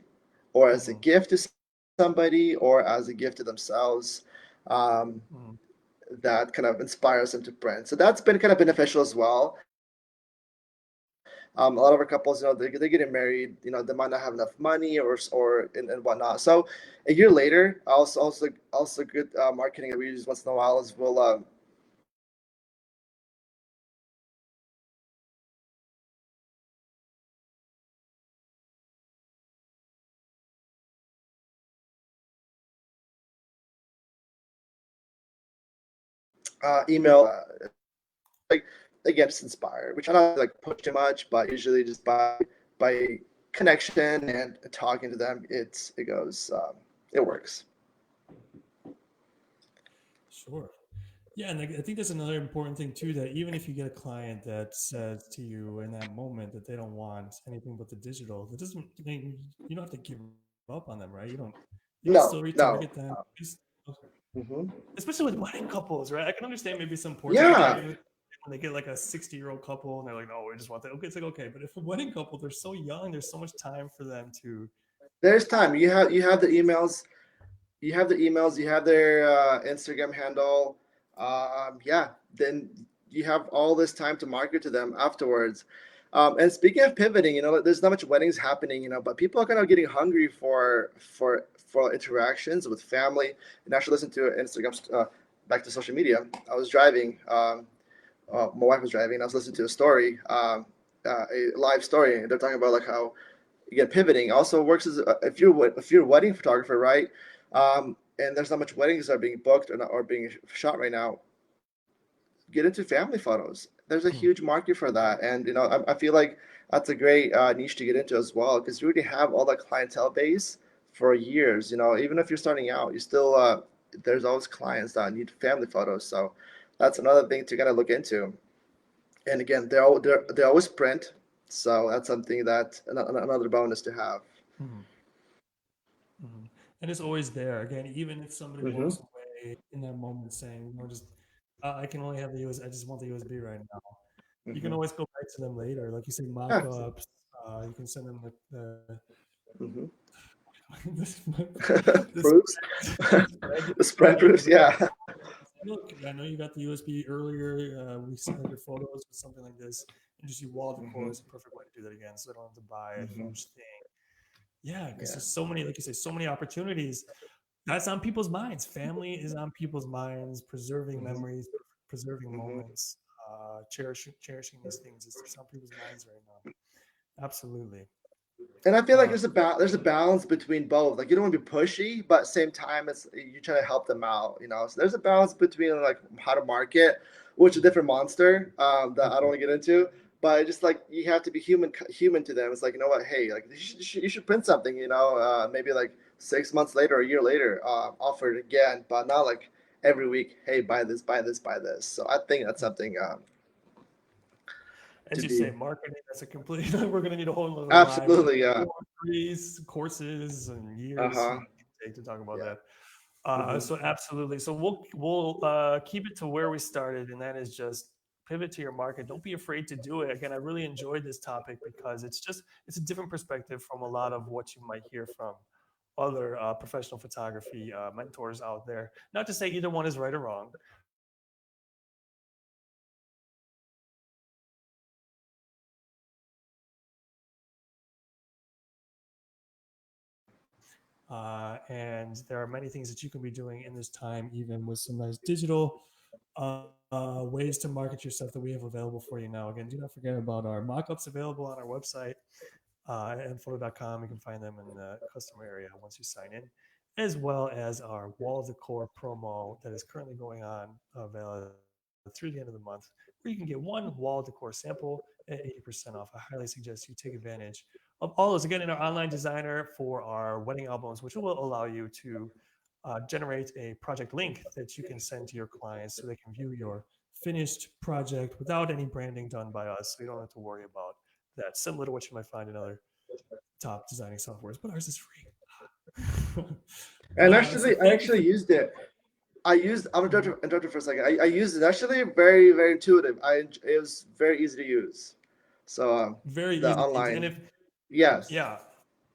or as a Mm-hmm. gift to somebody, or as a gift to themselves. Um, Mm-hmm. that kind of inspires them to print. So that's been kind of beneficial as well. A lot of our couples, they're getting married. They might not have enough money or and whatnot. So a year later, also good marketing that we use once in a while is we'll email. Like again, just inspire. We try not to like push too much, but usually just by connection and talking to them, it goes it works. Sure. Yeah, and I think that's another important thing too. That even if you get a client that says to you in that moment that they don't want anything but the digital, that doesn't mean you don't have to give up on them, right? You can still No, retarget them. no. Hmm. Especially with wedding couples, right? I can understand maybe some portrait Yeah, photography when they get like a 60-year-old couple and they're like, no, we just want that. Okay, it's like okay, but if a wedding couple, they're so young, there's so much time for them to. there's time. You have the emails. You have their Instagram handle. Yeah, then you have all this time to market to them afterwards. And speaking of pivoting, there's not much weddings happening, but people are kind of getting hungry for interactions with family. And actually, listen to Instagram. Back to social media. I was driving. My wife was driving. And I was listening to a story, a live story, and they're talking about like how again pivoting also works as if you're a wedding photographer, right? And there's not much weddings that are being booked or being shot right now. Get into family photos. There's a huge Hmm. market for that, and I feel like that's a great niche to get into as well because you already have all that clientele base for years. Even if you're starting out, you still there's always clients that need family photos. So that's another thing to kind of look into. And again, they always print, so that's something that another bonus to have. Hmm. Hmm. And it's always there. Again, even if somebody Hmm. walks away in that moment saying, just I can only have the US. I just want the USB right now. You can Hmm. always go back to them later, like you say, Yeah. mockups. You can send them the Hmm. this, this Proofs. spread, The spread yeah, proofs. Yeah. look, I know you got the USB earlier. We sent your photos with something like this, and just your wall decor Hmm. is a perfect way to do that again. So I don't have to buy a Hmm. huge thing. Yeah, because Yeah. there's so many, like you say, so many opportunities. That's on people's minds. Family is on people's minds. Preserving Hmm. memories, preserving Hmm. moments, cherishing these things. It's on people's minds right now. Absolutely. And I feel like Uh, there's a balance between both. Like you don't want to be pushy, but at the same time, it's you're trying to help them out. So there's a balance between like how to market, which is a different monster that I don't want to get into. But just like you have to be human to them. It's like, you know what? Hey, like you should print something. Maybe like 6 months later, or a year later, offer it again, but not like every week. Hey, buy this, buy this, buy this. So I think that's something to as you be say, marketing, that's a complete, we're going to need a whole other live absolutely, yeah. courses and Uh years huh. we can take to talk about Yeah. that. Hmm. So absolutely. So we'll keep it to where we started, and that is just pivot to your market. Don't be afraid to do it. Again, I really enjoyed this topic because it's a different perspective from a lot of what you might hear from other professional photography mentors out there. Not to say either one is right or wrong. And there are many things that you can be doing in this time, even with some nice digital ways to market your stuff that we have available for you now. Again, do not forget about our mockups available on our website, at nphoto.com. You can find them in the customer area once you sign in, as well as our wall decor promo that is currently going on, valid through the end of the month, where you can get one wall decor sample at 80% off. I highly suggest you take advantage of all those. Again, in our online designer for our wedding albums, which will allow you to generate a project link that you can send to your clients so they can view your finished project without any branding done by us. So you don't have to worry about that. Similar to what you might find in other top designing softwares, but ours is free. And So actually, I thank you actually for. used it. I'm Mhm. interrupted for a second. I used it. Actually, very, very intuitive. It was very easy to use. So Very the easy to use. And online, if yes, yeah,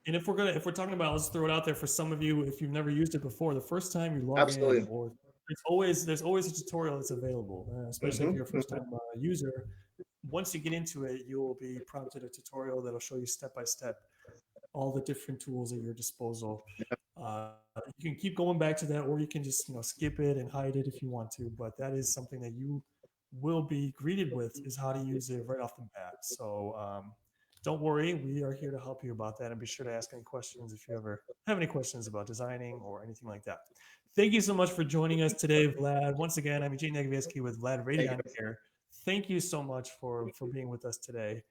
and if we're talking about, let's throw it out there for some of you, if you've never used it before, the first time you log in, absolutely. or there's always a tutorial that's available, especially if Hmm. you're a first time user. Once you get into it, you will be prompted a tutorial that'll show you step by step all the different tools at your disposal. You can keep going back to that, or you can just skip it and hide it if you want to. But that is something that you will be greeted with, is how to use it right off the bat. So don't worry, we are here to help you about that, and be sure to ask any questions if you ever have any questions about designing or anything like that. Thank you so much for joining us today, Vlad. Once again, I'm Eugene Negovietsky with Vlad Thank Radion you. here. Thank you so much for being with us today.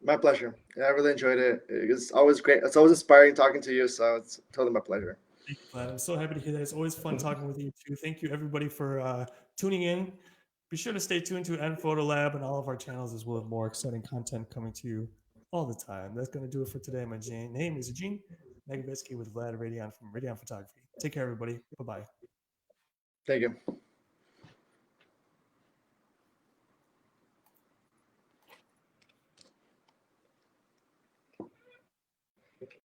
My pleasure. Yeah, I really enjoyed it. It's always great. It's always inspiring talking to you. So it's totally my pleasure. Thank you, Vlad. I'm so happy to hear that. It's always fun talking with you too. Thank you, everybody, for tuning in. Be sure to stay tuned to nPhoto Lab and all of our channels, as we'll have more exciting content coming to you all the time. That's going to do it for today. My name is Eugene Negovetsky with Vlad Radion from Radion Photography. Take care, everybody. Bye bye. Thank you.